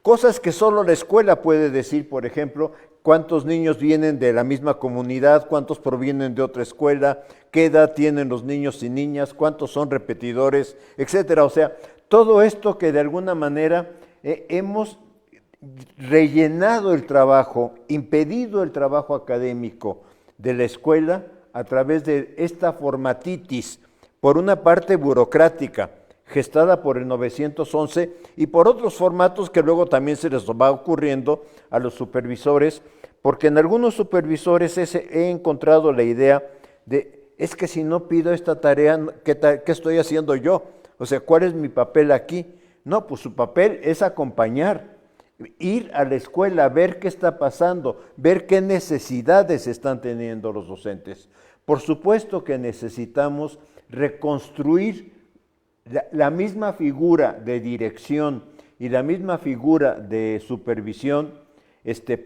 Cosas que solo la escuela puede decir, por ejemplo, cuántos niños vienen de la misma comunidad, cuántos provienen de otra escuela, qué edad tienen los niños y niñas, cuántos son repetidores, etcétera. O sea, todo esto que de alguna manera hemos rellenado el trabajo, impedido el trabajo académico de la escuela a través de esta formatitis, por una parte burocrática, gestada por el 911, y por otros formatos que luego también se les va ocurriendo a los supervisores, porque en algunos supervisores he encontrado la idea de, es que si no pido esta tarea, ¿qué estoy haciendo yo? O sea, ¿cuál es mi papel aquí? No, pues su papel es acompañar, ir a la escuela, ver qué está pasando, ver qué necesidades están teniendo los docentes. Por supuesto que necesitamos reconstruir la misma figura de dirección y la misma figura de supervisión,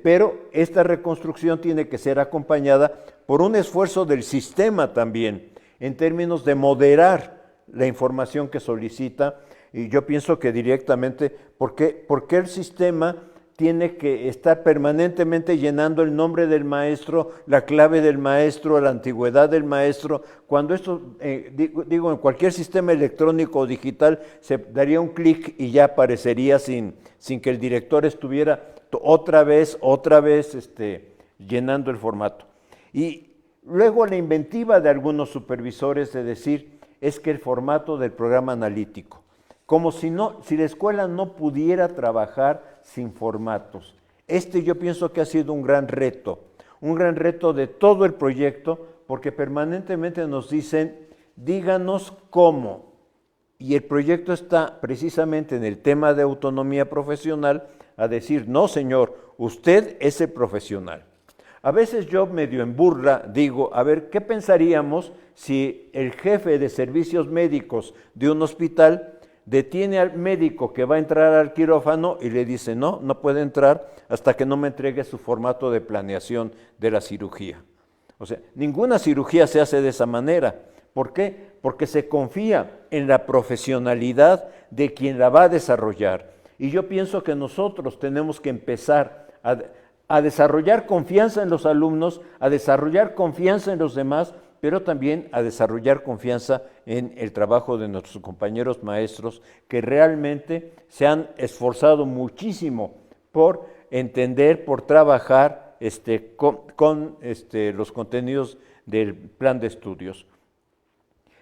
pero esta reconstrucción tiene que ser acompañada por un esfuerzo del sistema también, en términos de moderar la información que solicita. Y yo pienso que directamente, ¿por qué el sistema tiene que estar permanentemente llenando el nombre del maestro, la clave del maestro, la antigüedad del maestro? Cuando esto, en cualquier sistema electrónico o digital, se daría un clic y ya aparecería sin que el director estuviera otra vez llenando el formato. Y luego la inventiva de algunos supervisores de decir, es que el formato del programa analítico, como si la escuela no pudiera trabajar sin formatos. Yo pienso que ha sido un gran reto de todo el proyecto, porque permanentemente nos dicen, díganos cómo. Y el proyecto está precisamente en el tema de autonomía profesional, a decir, no señor, usted es el profesional. A veces yo medio en burla digo, a ver, ¿qué pensaríamos si el jefe de servicios médicos de un hospital detiene al médico que va a entrar al quirófano y le dice, no, no puede entrar hasta que no me entregue su formato de planeación de la cirugía. O sea, ninguna cirugía se hace de esa manera. ¿Por qué? Porque se confía en la profesionalidad de quien la va a desarrollar. Y yo pienso que nosotros tenemos que empezar a desarrollar confianza en los alumnos, a desarrollar confianza en los demás, pero también a desarrollar confianza en el trabajo de nuestros compañeros maestros que realmente se han esforzado muchísimo por entender, por trabajar con los contenidos del plan de estudios.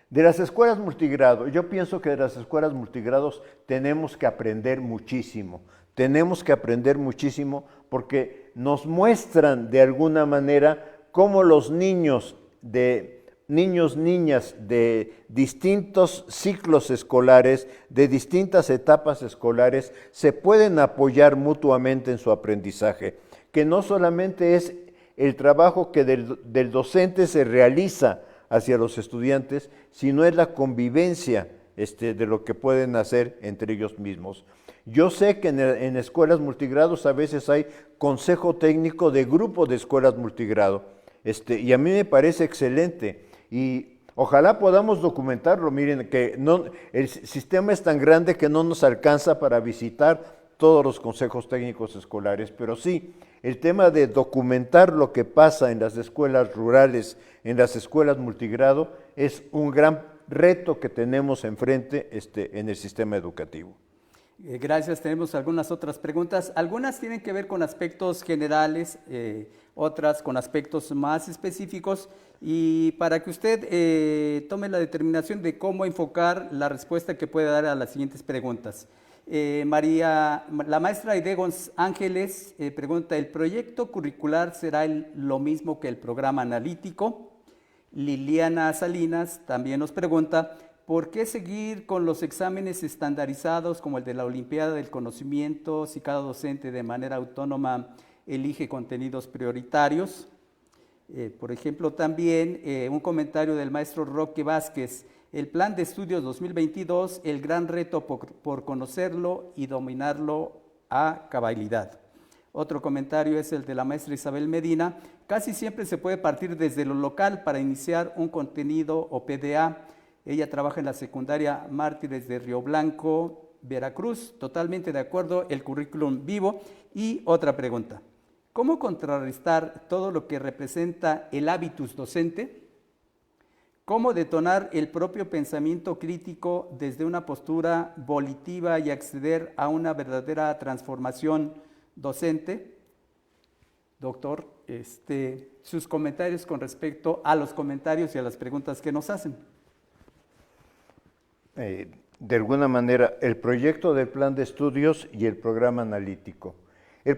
De las escuelas multigrado, yo pienso que de las escuelas multigrados tenemos que aprender muchísimo. Tenemos que aprender muchísimo porque nos muestran de alguna manera cómo los niños, niñas de distintos ciclos escolares, de distintas etapas escolares, se pueden apoyar mutuamente en su aprendizaje. Que no solamente es el trabajo que del docente se realiza hacia los estudiantes, sino es la convivencia de lo que pueden hacer entre ellos mismos. Yo sé que en escuelas multigrados a veces hay consejo técnico de grupo de escuelas multigrado, y a mí me parece excelente, y ojalá podamos documentarlo. Miren, que el sistema es tan grande que no nos alcanza para visitar todos los consejos técnicos escolares, pero sí, el tema de documentar lo que pasa en las escuelas rurales, en las escuelas multigrado, es un gran reto que tenemos enfrente en el sistema educativo. Gracias, tenemos algunas otras preguntas. Algunas tienen que ver con aspectos generales, otras con aspectos más específicos, y para que usted tome la determinación de cómo enfocar la respuesta que puede dar a las siguientes preguntas. La maestra Aide Ángeles pregunta, ¿el proyecto curricular será lo mismo que el programa analítico? Liliana Salinas también nos pregunta, ¿por qué seguir con los exámenes estandarizados como el de la Olimpiada del Conocimiento si cada docente de manera autónoma elige contenidos prioritarios? Por ejemplo, también un comentario del maestro Roque Vázquez, el plan de estudios 2022, el gran reto por conocerlo y dominarlo a cabalidad. Otro comentario es el de la maestra Isabel Medina, casi siempre se puede partir desde lo local para iniciar un contenido o PDA. Ella trabaja en la secundaria Mártires de Río Blanco, Veracruz, totalmente de acuerdo, el currículum vivo. Y otra pregunta, ¿cómo contrarrestar todo lo que representa el hábitus docente? ¿Cómo detonar el propio pensamiento crítico desde una postura volitiva y acceder a una verdadera transformación docente? Doctor, sus comentarios con respecto a los comentarios y a las preguntas que nos hacen. De alguna manera, el proyecto del plan de estudios y el programa analítico. El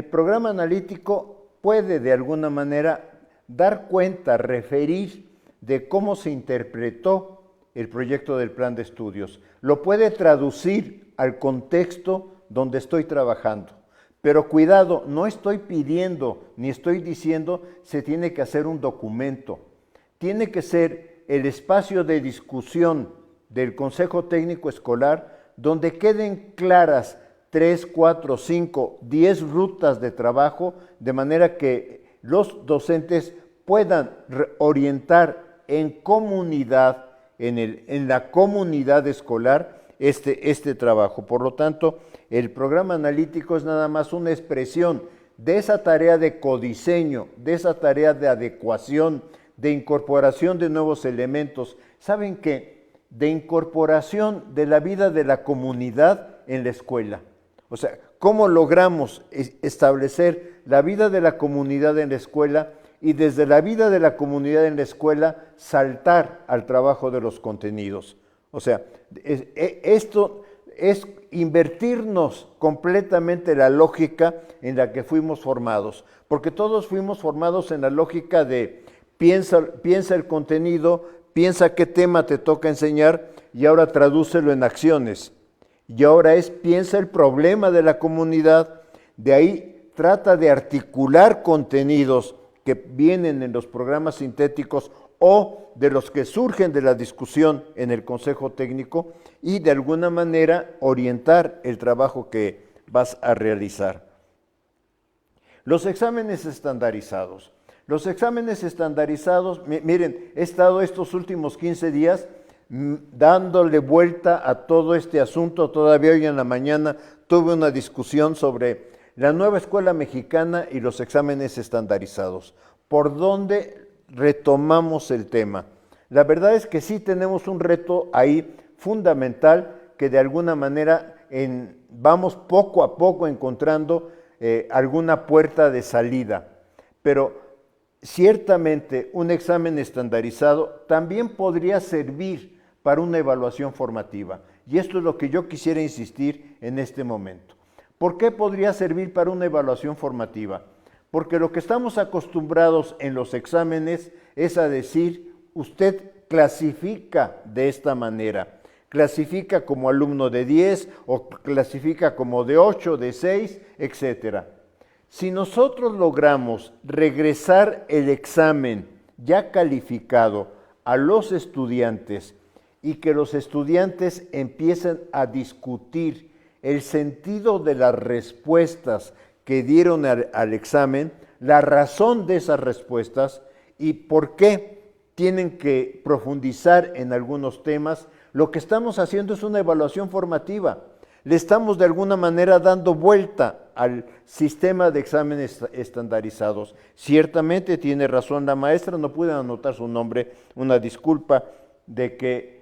programa analítico puede de alguna manera dar cuenta, referir de cómo se interpretó el proyecto del plan de estudios. Lo puede traducir al contexto donde estoy trabajando. Pero cuidado, no estoy pidiendo ni estoy diciendo se tiene que hacer un documento. Tiene que ser el espacio de discusión del Consejo Técnico Escolar donde queden claras 3, 4, 5, 10 rutas de trabajo, de manera que los docentes puedan orientar en comunidad, en la comunidad escolar, este trabajo. Por lo tanto, el programa analítico es nada más una expresión de esa tarea de codiseño, de esa tarea de adecuación, de incorporación de nuevos elementos. ¿Saben qué? De incorporación de la vida de la comunidad en la escuela. O sea, ¿cómo logramos establecer la vida de la comunidad en la escuela y desde la vida de la comunidad en la escuela saltar al trabajo de los contenidos? O sea, esto es invertirnos completamente la lógica en la que fuimos formados, porque todos fuimos formados en la lógica de piensa el contenido, piensa qué tema te toca enseñar y ahora tradúcelo en acciones. Y ahora piensa el problema de la comunidad, de ahí trata de articular contenidos que vienen en los programas sintéticos o de los que surgen de la discusión en el Consejo Técnico y de alguna manera orientar el trabajo que vas a realizar. Los exámenes estandarizados. Los exámenes estandarizados, miren, he estado estos últimos 15 días dándole vuelta a todo este asunto. Todavía hoy en la mañana tuve una discusión sobre la nueva escuela mexicana y los exámenes estandarizados. ¿Por dónde retomamos el tema? La verdad es que sí tenemos un reto ahí fundamental que de alguna manera vamos poco a poco encontrando alguna puerta de salida, pero ciertamente un examen estandarizado también podría servir para una evaluación formativa, y esto es lo que yo quisiera insistir en este momento. ¿Por qué podría servir para una evaluación formativa? Porque lo que estamos acostumbrados en los exámenes es a decir, usted clasifica de esta manera, clasifica como alumno de 10 o clasifica como de 8, de 6, etc. Si nosotros logramos regresar el examen ya calificado a los estudiantes y que los estudiantes empiecen a discutir el sentido de las respuestas que dieron al examen, la razón de esas respuestas y por qué tienen que profundizar en algunos temas, lo que estamos haciendo es una evaluación formativa. Le estamos de alguna manera dando vuelta al sistema de exámenes estandarizados. Ciertamente tiene razón la maestra, no pude anotar su nombre, una disculpa, de que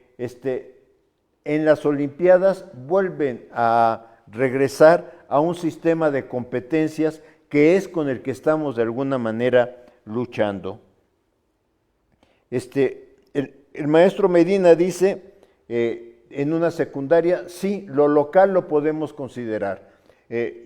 en las Olimpiadas vuelven a regresar a un sistema de competencias que es con el que estamos de alguna manera luchando. El maestro Medina dice en una secundaria, sí, lo local lo podemos considerar.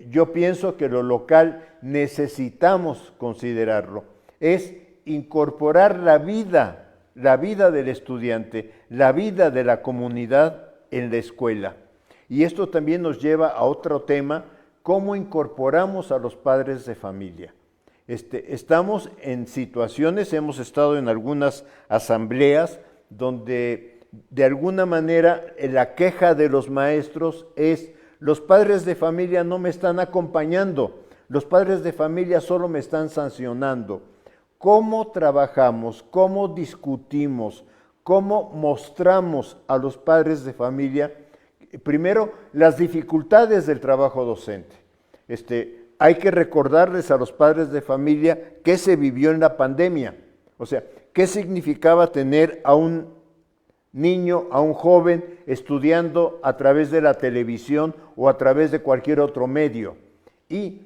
Yo pienso que lo local necesitamos considerarlo. Es incorporar la vida del estudiante, la vida de la comunidad en la escuela. Y esto también nos lleva a otro tema, cómo incorporamos a los padres de familia. Estamos en situaciones, hemos estado en algunas asambleas donde de alguna manera la queja de los maestros es, los padres de familia no me están acompañando, los padres de familia solo me están sancionando. ¿Cómo trabajamos? ¿Cómo discutimos? ¿Cómo mostramos a los padres de familia, primero, las dificultades del trabajo docente? Hay que recordarles a los padres de familia qué se vivió en la pandemia, o sea, qué significaba tener a un niño, a un joven estudiando a través de la televisión o a través de cualquier otro medio, y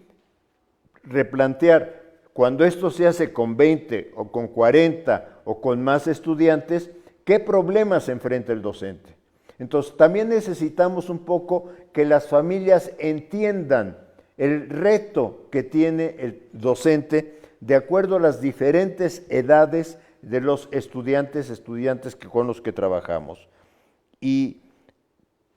replantear, cuando esto se hace con 20 o con 40 o con más estudiantes, ¿qué problemas enfrenta el docente? Entonces, también necesitamos un poco que las familias entiendan el reto que tiene el docente de acuerdo a las diferentes edades de los estudiantes con los que trabajamos. ¿Y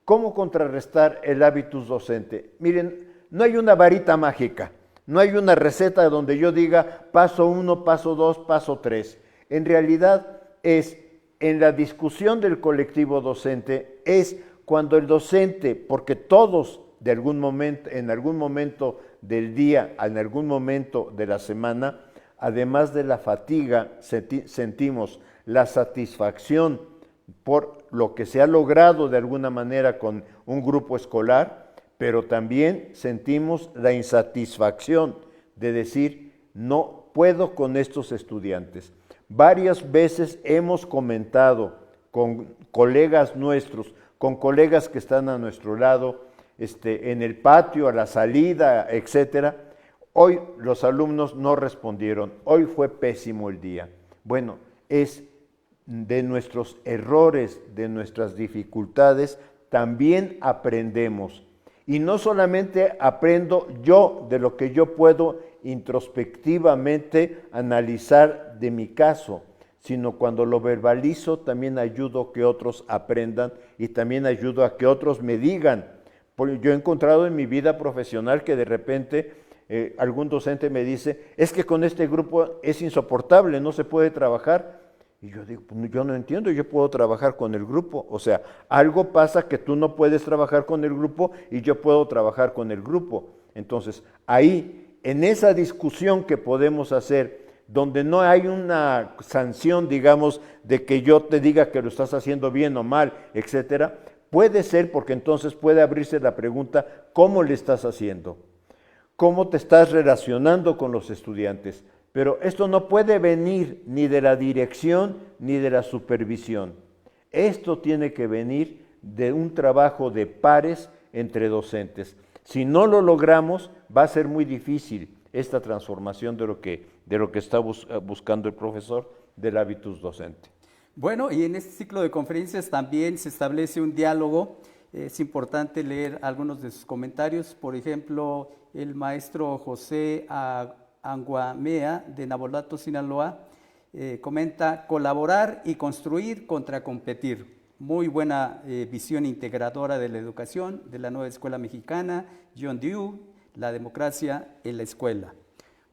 cómo contrarrestar el hábitus docente? Miren, no hay una varita mágica, no hay una receta donde yo diga paso 1, paso 2, paso 3. En realidad es en la discusión del colectivo docente, es cuando el docente, porque todos de algún momento, en algún momento del día, en algún momento de la semana, además de la fatiga, sentimos la satisfacción por lo que se ha logrado de alguna manera con un grupo escolar, pero también sentimos la insatisfacción de decir, no puedo con estos estudiantes. Varias veces hemos comentado con colegas nuestros, con colegas que están a nuestro lado, en el patio, a la salida, etcétera. Hoy los alumnos no respondieron, hoy fue pésimo el día. Bueno, es de nuestros errores, de nuestras dificultades, también aprendemos. Y no solamente aprendo yo de lo que yo puedo introspectivamente analizar de mi caso, sino cuando lo verbalizo también ayudo a que otros aprendan y también ayudo a que otros me digan. Porque yo he encontrado en mi vida profesional que de repente algún docente me dice, es que con este grupo es insoportable, no se puede trabajar. Y yo digo, pues yo no entiendo, yo puedo trabajar con el grupo. O sea, algo pasa que tú no puedes trabajar con el grupo y yo puedo trabajar con el grupo. Entonces, ahí, en esa discusión que podemos hacer, donde no hay una sanción, digamos, de que yo te diga que lo estás haciendo bien o mal, etcétera, puede ser, porque entonces puede abrirse la pregunta, ¿cómo le estás haciendo? ¿Cómo te estás relacionando con los estudiantes? Pero esto no puede venir ni de la dirección ni de la supervisión. Esto tiene que venir de un trabajo de pares entre docentes. Si no lo logramos, va a ser muy difícil esta transformación de lo que está buscando el profesor del hábitus docente. Bueno, y en este ciclo de conferencias también se establece un diálogo. Es importante leer algunos de sus comentarios. Por ejemplo, el maestro José Anguamea de Nabolato, Sinaloa, comenta: colaborar y construir contra competir. Muy buena visión integradora de la educación, de la nueva escuela mexicana, John Dewey, la democracia en la escuela.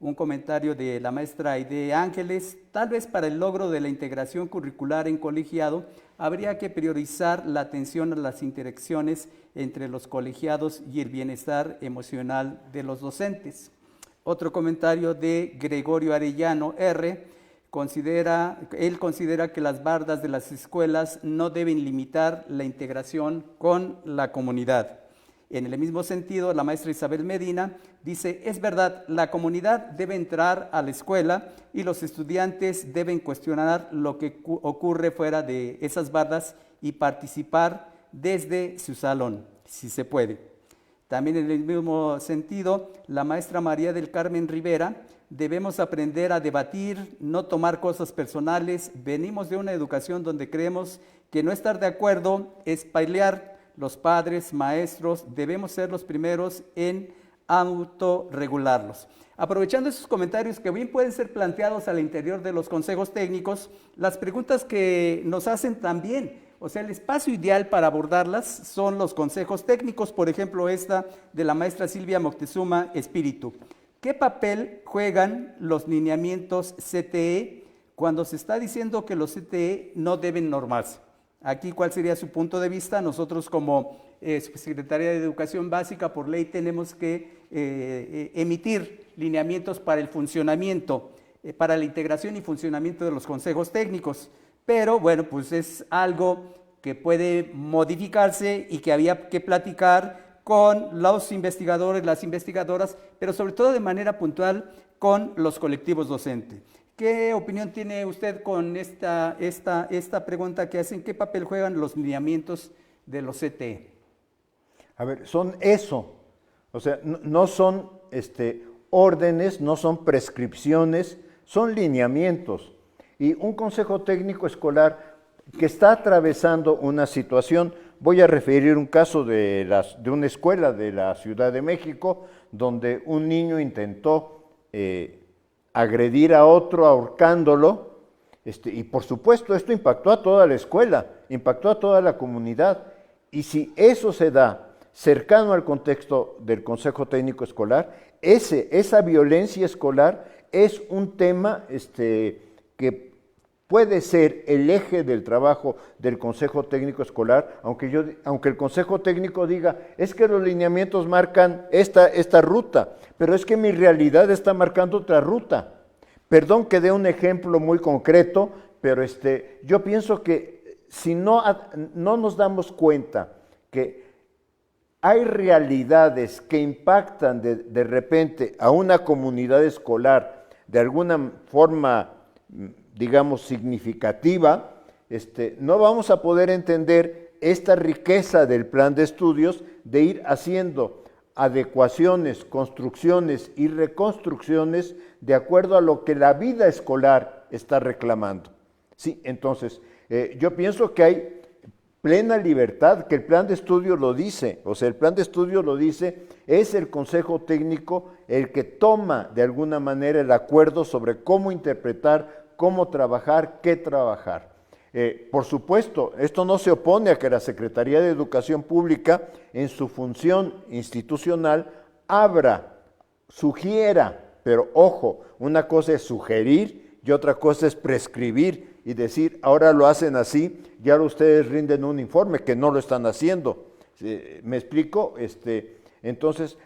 Un comentario de la maestra Aide Ángeles: tal vez para el logro de la integración curricular en colegiado habría que priorizar la atención a las interacciones entre los colegiados y el bienestar emocional de los docentes. Otro comentario de Gregorio Arellano R. Él considera que las bardas de las escuelas no deben limitar la integración con la comunidad. En el mismo sentido, la maestra Isabel Medina dice: es verdad, la comunidad debe entrar a la escuela y los estudiantes deben cuestionar lo que ocurre fuera de esas bardas y participar desde su salón, si se puede. También en el mismo sentido, la maestra María del Carmen Rivera: debemos aprender a debatir, no tomar cosas personales. Venimos de una educación donde creemos que no estar de acuerdo es pelear. Los padres, maestros, debemos ser los primeros en autorregularlos. Aprovechando esos comentarios que bien pueden ser planteados al interior de los consejos técnicos, las preguntas que nos hacen también, o sea, el espacio ideal para abordarlas son los consejos técnicos. Por ejemplo, esta de la maestra Silvia Moctezuma Espíritu. ¿Qué papel juegan los lineamientos CTE cuando se está diciendo que los CTE no deben normarse? Aquí, ¿cuál sería su punto de vista? Nosotros como Subsecretaría de Educación Básica, por ley, tenemos que emitir lineamientos para el funcionamiento, para la integración y funcionamiento de los consejos técnicos. Pero, bueno, pues es algo que puede modificarse y que había que platicar con los investigadores, las investigadoras, pero sobre todo de manera puntual con los colectivos docentes. ¿Qué opinión tiene usted con esta pregunta que hacen? ¿Qué papel juegan los lineamientos de los CTE? A ver, son eso. O sea, no son órdenes, no son prescripciones, son lineamientos. Y un consejo técnico escolar que está atravesando una situación, voy a referir un caso de una escuela de la Ciudad de México, donde un niño intentó agredir a otro ahorcándolo, y por supuesto esto impactó a toda la escuela, impactó a toda la comunidad, y si eso se da cercano al contexto del Consejo Técnico Escolar, esa violencia escolar es un tema que puede ser el eje del trabajo del Consejo Técnico Escolar, aunque el Consejo Técnico diga, es que los lineamientos marcan esta ruta, pero es que mi realidad está marcando otra ruta. Perdón que dé un ejemplo muy concreto, pero yo pienso que si no nos damos cuenta que hay realidades que impactan de repente a una comunidad escolar de alguna forma, digamos, significativa, no vamos a poder entender esta riqueza del plan de estudios de ir haciendo adecuaciones, construcciones y reconstrucciones de acuerdo a lo que la vida escolar está reclamando. Sí, entonces, yo pienso que hay plena libertad, que el plan de estudio lo dice, o sea, el plan de estudio lo dice, es el Consejo Técnico el que toma de alguna manera el acuerdo sobre cómo interpretar, cómo trabajar, qué trabajar. Por supuesto, esto no se opone a que la Secretaría de Educación Pública, en su función institucional, sugiera, pero ojo, una cosa es sugerir y otra cosa es prescribir y decir, ahora lo hacen así y ahora ustedes rinden un informe, que no lo están haciendo. ¿Me explico? Entonces,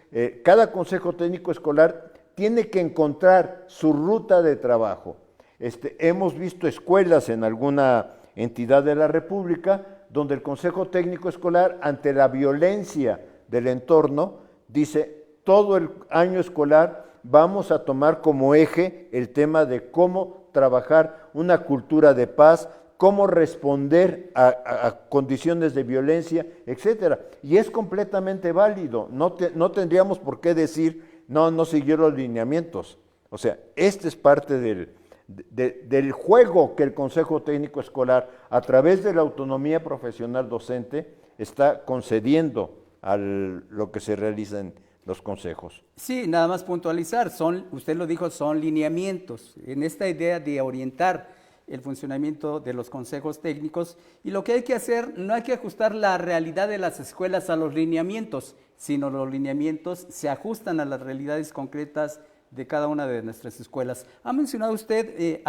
cada consejo técnico escolar tiene que encontrar su ruta de trabajo. Hemos visto escuelas en alguna entidad de la República donde el consejo técnico escolar, ante la violencia del entorno, dice, todo el año escolar vamos a tomar como eje el tema de cómo trabajar una cultura de paz, cómo responder a condiciones de violencia, etcétera. Y es completamente válido, no tendríamos por qué decir, no siguió los lineamientos. O sea, este es parte del juego que el Consejo Técnico Escolar, a través de la autonomía profesional docente, está concediendo a lo que se realiza en los consejos. Sí, nada más puntualizar, usted lo dijo, son lineamientos, en esta idea de orientar el funcionamiento de los consejos técnicos, y lo que hay que hacer, no hay que ajustar la realidad de las escuelas a los lineamientos, sino los lineamientos se ajustan a las realidades concretas de cada una de nuestras escuelas. Ha mencionado usted,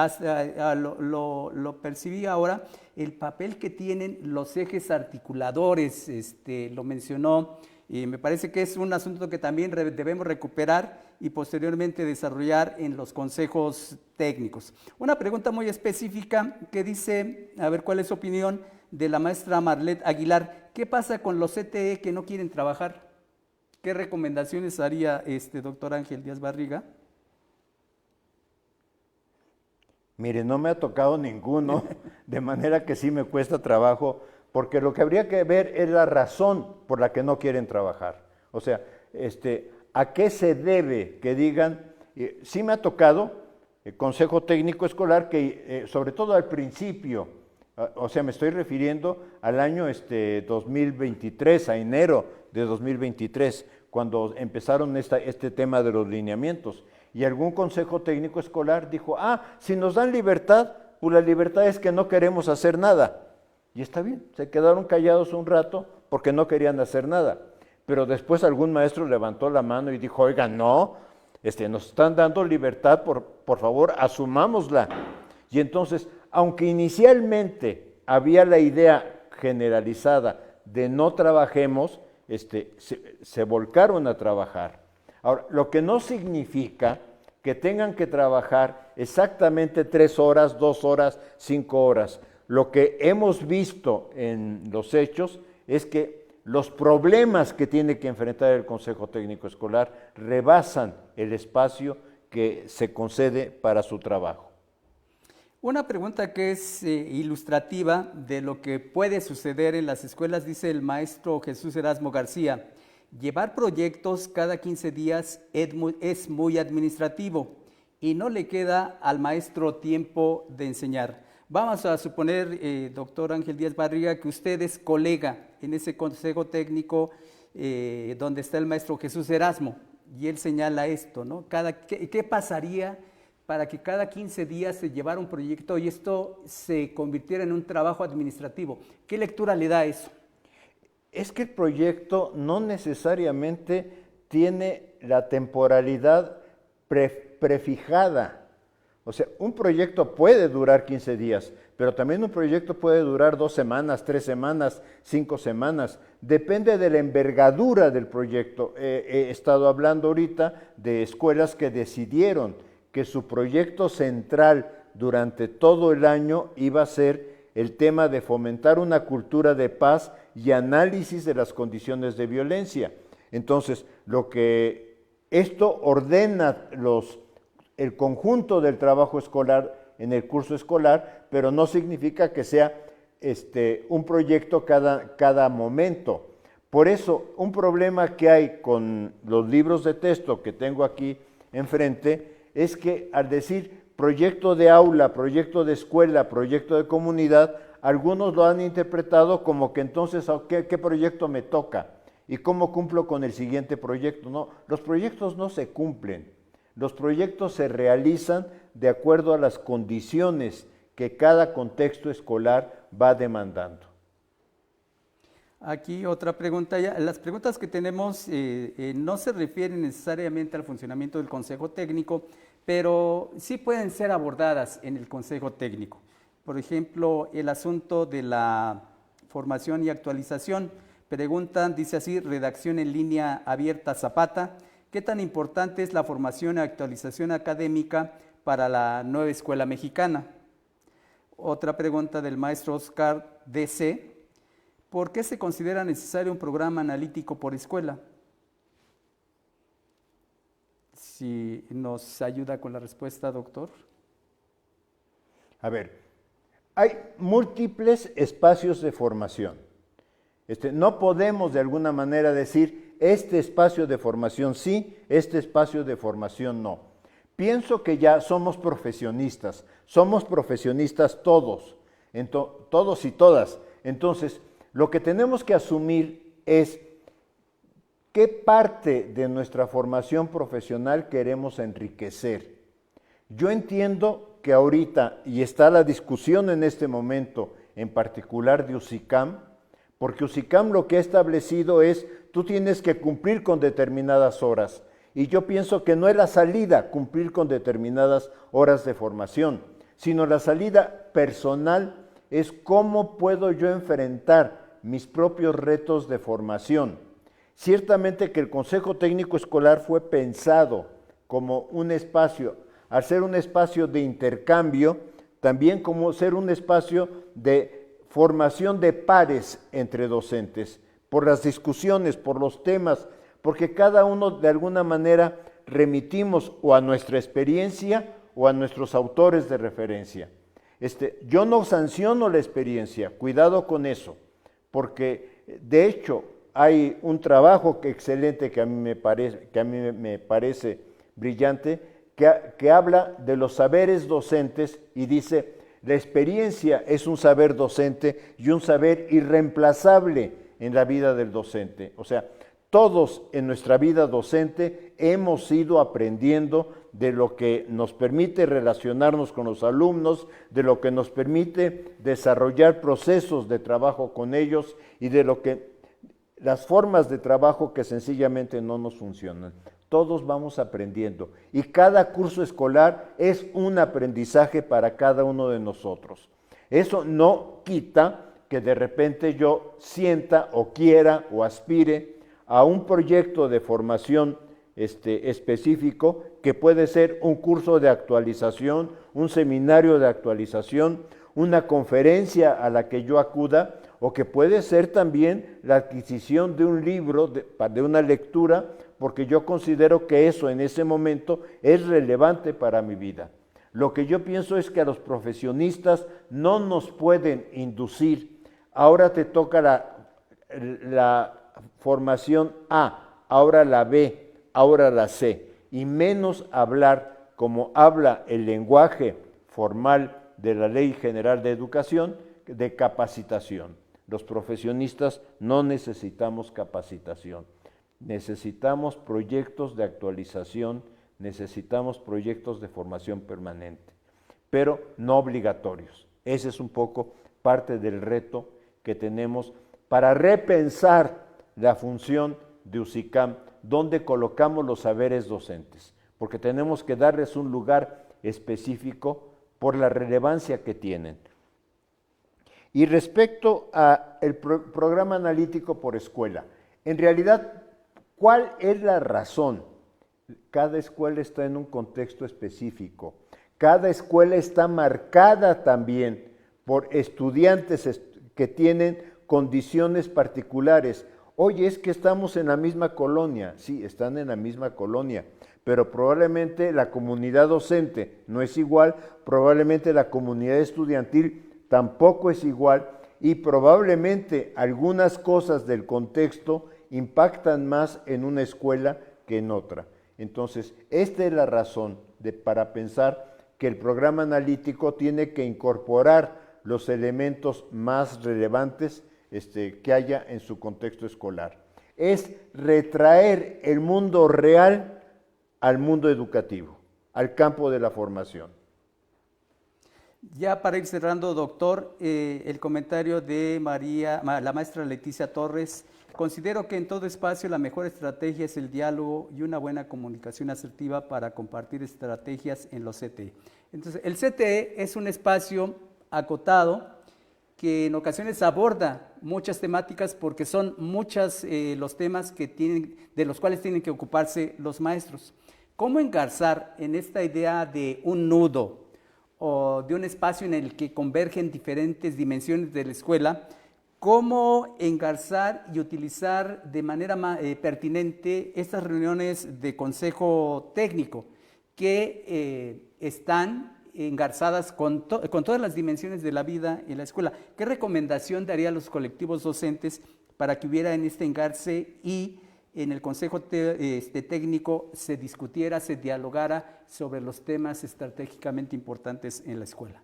lo percibí ahora, el papel que tienen los ejes articuladores, lo mencionó, y me parece que es un asunto que también debemos recuperar y posteriormente desarrollar en los consejos técnicos. Una pregunta muy específica que dice, a ver cuál es su opinión, de la maestra Marlet Aguilar. ¿Qué pasa con los CTE que no quieren trabajar? ¿Qué recomendaciones haría doctor Ángel Díaz Barriga? Mire, no me ha tocado ninguno, de manera que sí me cuesta trabajo, porque lo que habría que ver es la razón por la que no quieren trabajar. O sea, ¿a qué se debe que digan? Sí me ha tocado el Consejo Técnico Escolar que, sobre todo al principio, o sea, me estoy refiriendo al año 2023, a enero de 2023, cuando empezaron este tema de los lineamientos. Y algún consejo técnico escolar dijo, si nos dan libertad, pues la libertad es que no queremos hacer nada. Y está bien, se quedaron callados un rato porque no querían hacer nada. Pero después algún maestro levantó la mano y dijo, oiga, no, nos están dando libertad, por favor, asumámosla. Y entonces, aunque inicialmente había la idea generalizada de no trabajemos, se volcaron a trabajar. Ahora, lo que no significa que tengan que trabajar exactamente 3 horas, 2 horas, 5 horas. Lo que hemos visto en los hechos es que los problemas que tiene que enfrentar el Consejo Técnico Escolar rebasan el espacio que se concede para su trabajo. Una pregunta que es ilustrativa de lo que puede suceder en las escuelas, dice el maestro Jesús Erasmo García. Llevar proyectos cada 15 días es muy administrativo y no le queda al maestro tiempo de enseñar. Vamos a suponer, doctor Ángel Díaz Barriga, que usted es colega en ese consejo técnico donde está el maestro Jesús Erasmo, y él señala esto, ¿no? ¿Qué pasaría para que cada 15 días se llevara un proyecto y esto se convirtiera en un trabajo administrativo? ¿Qué lectura le da a eso? Es que el proyecto no necesariamente tiene la temporalidad prefijada. O sea, un proyecto puede durar 15 días, pero también un proyecto puede durar 2 semanas, 3 semanas, 5 semanas. Depende de la envergadura del proyecto. He estado hablando ahorita de escuelas que decidieron que su proyecto central durante todo el año iba a ser el tema de fomentar una cultura de paz y análisis de las condiciones de violencia. Entonces, lo que esto ordena el conjunto del trabajo escolar en el curso escolar, pero no significa que sea un proyecto cada momento. Por eso, un problema que hay con los libros de texto que tengo aquí enfrente es que al decir proyecto de aula, proyecto de escuela, proyecto de comunidad, algunos lo han interpretado como que entonces, ¿qué proyecto me toca? ¿Y cómo cumplo con el siguiente proyecto? No, los proyectos no se cumplen. Los proyectos se realizan de acuerdo a las condiciones que cada contexto escolar va demandando. Aquí otra pregunta. Las preguntas que tenemos no se refieren necesariamente al funcionamiento del Consejo Técnico, pero sí pueden ser abordadas en el Consejo Técnico. Por ejemplo, el asunto de la formación y actualización. Preguntan, dice así, redacción en línea abierta Zapata, ¿qué tan importante es la formación y actualización académica para la nueva escuela mexicana? Otra pregunta del maestro Oscar DC, ¿por qué se considera necesario un programa analítico por escuela? Si nos ayuda con la respuesta, doctor. A ver, hay múltiples espacios de formación. No podemos de alguna manera decir, este espacio de formación sí, este espacio de formación no. Pienso que ya somos profesionistas todos, todos y todas. Entonces, lo que tenemos que asumir es qué parte de nuestra formación profesional queremos enriquecer. Yo entiendo que ahorita, y está la discusión en este momento, en particular de USICAM, porque USICAM lo que ha establecido es, tú tienes que cumplir con determinadas horas, y yo pienso que no es la salida cumplir con determinadas horas de formación, sino la salida personal es cómo puedo yo enfrentar mis propios retos de formación. Ciertamente que el Consejo Técnico Escolar fue pensado como un espacio, al ser un espacio de intercambio, también como ser un espacio de formación de pares entre docentes, por las discusiones, por los temas, porque cada uno de alguna manera remitimos o a nuestra experiencia o a nuestros autores de referencia. Yo no sanciono la experiencia, cuidado con eso, porque de hecho hay un trabajo excelente que a mí me parece brillante, que habla de los saberes docentes y dice, la experiencia es un saber docente y un saber irreemplazable en la vida del docente. O sea, todos en nuestra vida docente hemos ido aprendiendo de lo que nos permite relacionarnos con los alumnos, de lo que nos permite desarrollar procesos de trabajo con ellos y de lo que las formas de trabajo que sencillamente no nos funcionan. Todos vamos aprendiendo y cada curso escolar es un aprendizaje para cada uno de nosotros. Eso no quita que de repente yo sienta o quiera o aspire a un proyecto de formación específico que puede ser un curso de actualización, un seminario de actualización, una conferencia a la que yo acuda, o que puede ser también la adquisición de un libro, de una lectura, porque yo considero que eso en ese momento es relevante para mi vida. Lo que yo pienso es que a los profesionistas no nos pueden inducir, ahora te toca la formación A, ahora la B, ahora la C, y menos hablar como habla el lenguaje formal de la Ley General de Educación, de capacitación. Los profesionistas no necesitamos capacitación, necesitamos proyectos de actualización, necesitamos proyectos de formación permanente, pero no obligatorios. Ese es un poco parte del reto que tenemos para repensar la función de USICAM, donde colocamos los saberes docentes, porque tenemos que darles un lugar específico por la relevancia que tienen. Y respecto al programa analítico por escuela, en realidad, ¿cuál es la razón? Cada escuela está en un contexto específico, cada escuela está marcada también por estudiantes que tienen condiciones particulares. Oye, es que estamos en la misma colonia. Sí, están en la misma colonia, pero probablemente la comunidad docente no es igual, probablemente la comunidad estudiantil tampoco es igual y probablemente algunas cosas del contexto impactan más en una escuela que en otra. Entonces, esta es la razón para pensar que el programa analítico tiene que incorporar los elementos más relevantes que haya en su contexto escolar. Es retraer el mundo real al mundo educativo, al campo de la formación. Ya para ir cerrando, doctor, el comentario de la maestra Leticia Torres. Considero que en todo espacio la mejor estrategia es el diálogo y una buena comunicación asertiva para compartir estrategias en los CTE. Entonces, el CTE es un espacio acotado que en ocasiones aborda muchas temáticas porque son muchos los temas de los cuales tienen que ocuparse los maestros. ¿Cómo engarzar en esta idea de un nudo o de un espacio en el que convergen diferentes dimensiones de la escuela? ¿Cómo engarzar y utilizar de manera pertinente estas reuniones de consejo técnico que están engarzadas con todas las dimensiones de la vida en la escuela? ¿Qué recomendación daría a los colectivos docentes para que hubiera en este engarce y en el consejo técnico se discutiera, se dialogara sobre los temas estratégicamente importantes en la escuela?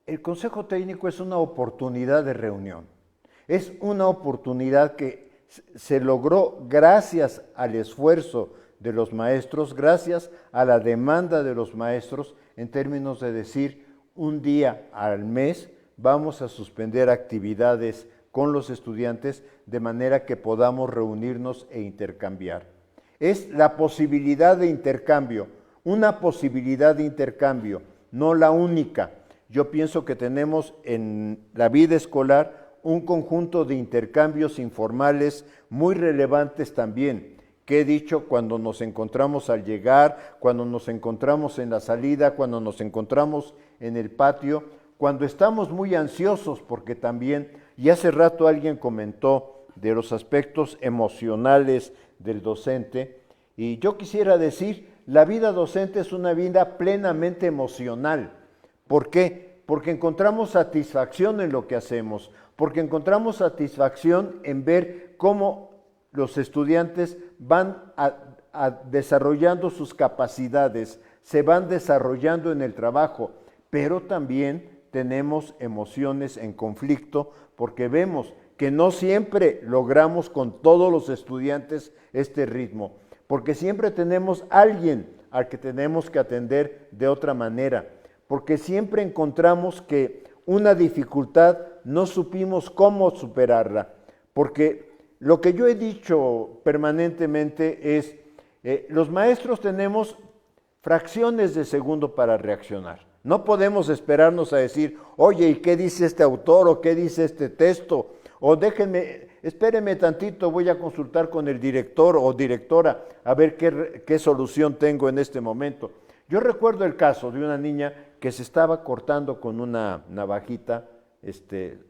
El consejo técnico es una oportunidad de reunión. Es una oportunidad que se logró gracias al esfuerzo de los maestros, gracias a la demanda de los maestros, en términos de decir, un día al mes vamos a suspender actividades con los estudiantes de manera que podamos reunirnos e intercambiar. Es la posibilidad de intercambio, una posibilidad de intercambio, no la única. Yo pienso que tenemos en la vida escolar un conjunto de intercambios informales muy relevantes también, que he dicho cuando nos encontramos al llegar, cuando nos encontramos en la salida, cuando nos encontramos en el patio, cuando estamos muy ansiosos, porque también, y hace rato alguien comentó de los aspectos emocionales del docente, y yo quisiera decir, la vida docente es una vida plenamente emocional. ¿Por qué? Porque encontramos satisfacción en lo que hacemos, porque encontramos satisfacción en ver cómo los estudiantes van desarrollando sus capacidades, se van desarrollando en el trabajo, pero también tenemos emociones en conflicto porque vemos que no siempre logramos con todos los estudiantes este ritmo, porque siempre tenemos alguien al que tenemos que atender de otra manera, porque siempre encontramos que una dificultad no supimos cómo superarla, porque lo que yo he dicho permanentemente es, los maestros tenemos fracciones de segundo para reaccionar. No podemos esperarnos a decir, oye, ¿y qué dice este autor o qué dice este texto? O espéreme tantito, voy a consultar con el director o directora a ver qué solución tengo en este momento. Yo recuerdo el caso de una niña que se estaba cortando con una navajita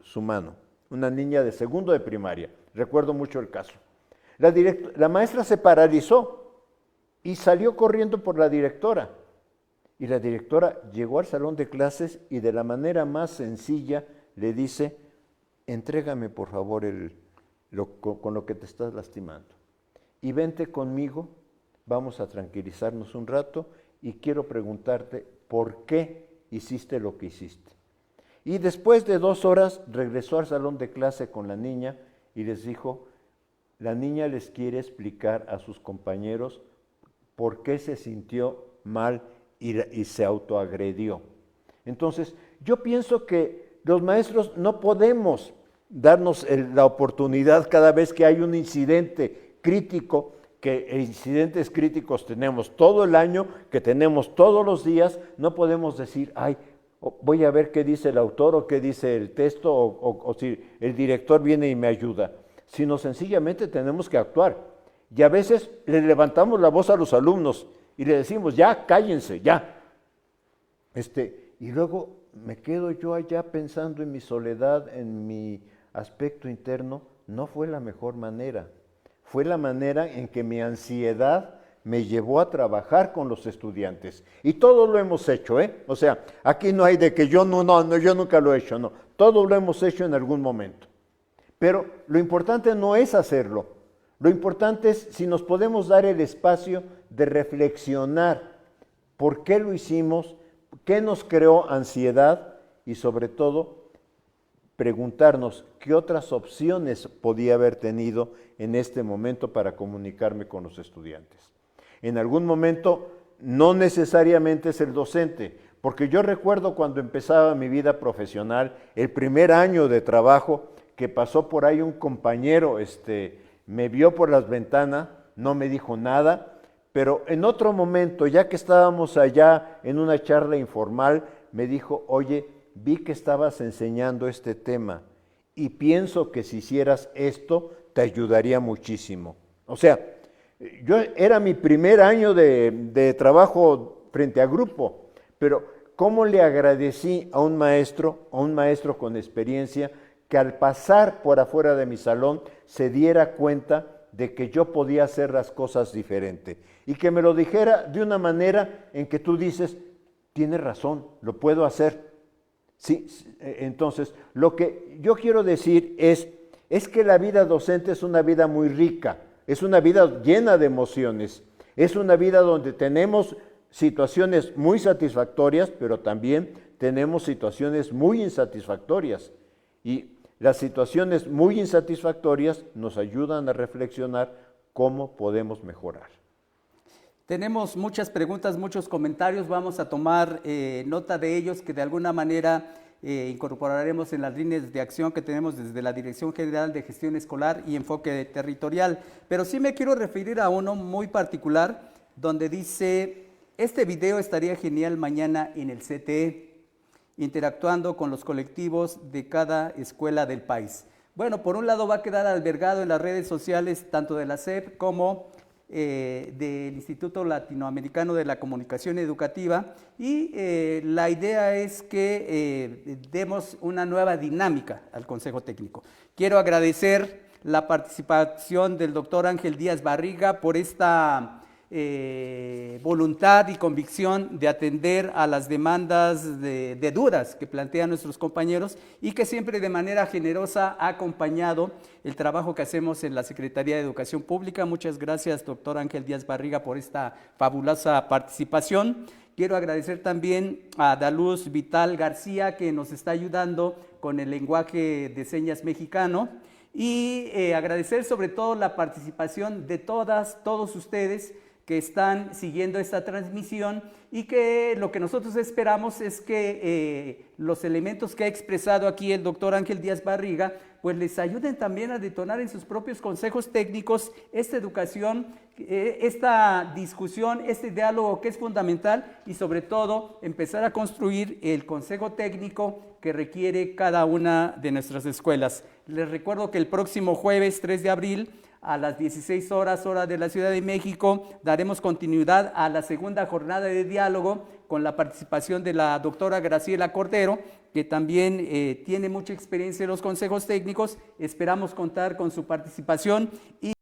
su mano, una niña de segundo de primaria, recuerdo mucho el caso. La maestra se paralizó y salió corriendo por la directora. Y la directora llegó al salón de clases y de la manera más sencilla le dice, entrégame por favor con lo que te estás lastimando. Y vente conmigo, vamos a tranquilizarnos un rato y quiero preguntarte por qué hiciste lo que hiciste. Y después de 2 horas regresó al salón de clase con la niña y les dijo, la niña les quiere explicar a sus compañeros por qué se sintió mal y se autoagredió. Entonces, yo pienso que los maestros no podemos darnos la oportunidad cada vez que hay un incidente crítico, que incidentes críticos tenemos todo el año, que tenemos todos los días, no podemos decir, ay, voy a ver qué dice el autor o qué dice el texto o si el director viene y me ayuda, sino sencillamente tenemos que actuar. Y a veces le levantamos la voz a los alumnos y le decimos, ya, cállense, ya. Y luego me quedo yo allá pensando en mi soledad, en mi aspecto interno. No fue la mejor manera. Fue la manera en que mi ansiedad me llevó a trabajar con los estudiantes. Y todo lo hemos hecho, ¿eh? O sea, aquí no hay de que yo yo nunca lo he hecho, no. Todo lo hemos hecho en algún momento. Pero lo importante no es hacerlo. Lo importante es si nos podemos dar el espacio de reflexionar por qué lo hicimos, qué nos creó ansiedad y sobre todo preguntarnos qué otras opciones podía haber tenido en este momento para comunicarme con los estudiantes. En algún momento no necesariamente es el docente, porque yo recuerdo cuando empezaba mi vida profesional, el primer año de trabajo, que pasó por ahí un compañero, me vio por las ventanas, no me dijo nada, pero en otro momento, ya que estábamos allá en una charla informal, me dijo, oye, vi que estabas enseñando este tema y pienso que si hicieras esto te ayudaría muchísimo. O sea, era mi primer año de trabajo frente a grupo, pero ¿cómo le agradecí a un maestro con experiencia, que al pasar por afuera de mi salón se diera cuenta de que yo podía hacer las cosas diferente y que me lo dijera de una manera en que tú dices, tienes razón, lo puedo hacer? Sí, entonces, lo que yo quiero decir es que la vida docente es una vida muy rica, es una vida llena de emociones, es una vida donde tenemos situaciones muy satisfactorias, pero también tenemos situaciones muy insatisfactorias. Y las situaciones muy insatisfactorias nos ayudan a reflexionar cómo podemos mejorar. Tenemos muchas preguntas, muchos comentarios, vamos a tomar nota de ellos, que de alguna manera incorporaremos en las líneas de acción que tenemos desde la Dirección General de Gestión Escolar y Enfoque Territorial. Pero sí me quiero referir a uno muy particular, donde dice, este video estaría genial mañana en el CTE, interactuando con los colectivos de cada escuela del país. Bueno, por un lado va a quedar albergado en las redes sociales tanto de la SEP como del Instituto Latinoamericano de la Comunicación Educativa, y la idea es que demos una nueva dinámica al Consejo Técnico. Quiero agradecer la participación del doctor Ángel Díaz Barriga por esta voluntad y convicción de atender a las demandas de dudas que plantean nuestros compañeros, y que siempre de manera generosa ha acompañado el trabajo que hacemos en la Secretaría de Educación Pública. Muchas gracias, doctor Ángel Díaz Barriga, por esta fabulosa participación. Quiero agradecer también a Daluz Vital García, que nos está ayudando con el lenguaje de señas mexicano, y agradecer sobre todo la participación de todos ustedes que están siguiendo esta transmisión, y que lo que nosotros esperamos es que los elementos que ha expresado aquí el doctor Ángel Díaz Barriga pues les ayuden también a detonar en sus propios consejos técnicos esta educación, esta discusión, este diálogo que es fundamental, y sobre todo empezar a construir el consejo técnico que requiere cada una de nuestras escuelas. Les recuerdo que el próximo jueves 3 de abril a las 16 horas, hora de la Ciudad de México, daremos continuidad a la segunda jornada de diálogo con la participación de la doctora Graciela Cordero, que también tiene mucha experiencia en los consejos técnicos. Esperamos contar con su participación y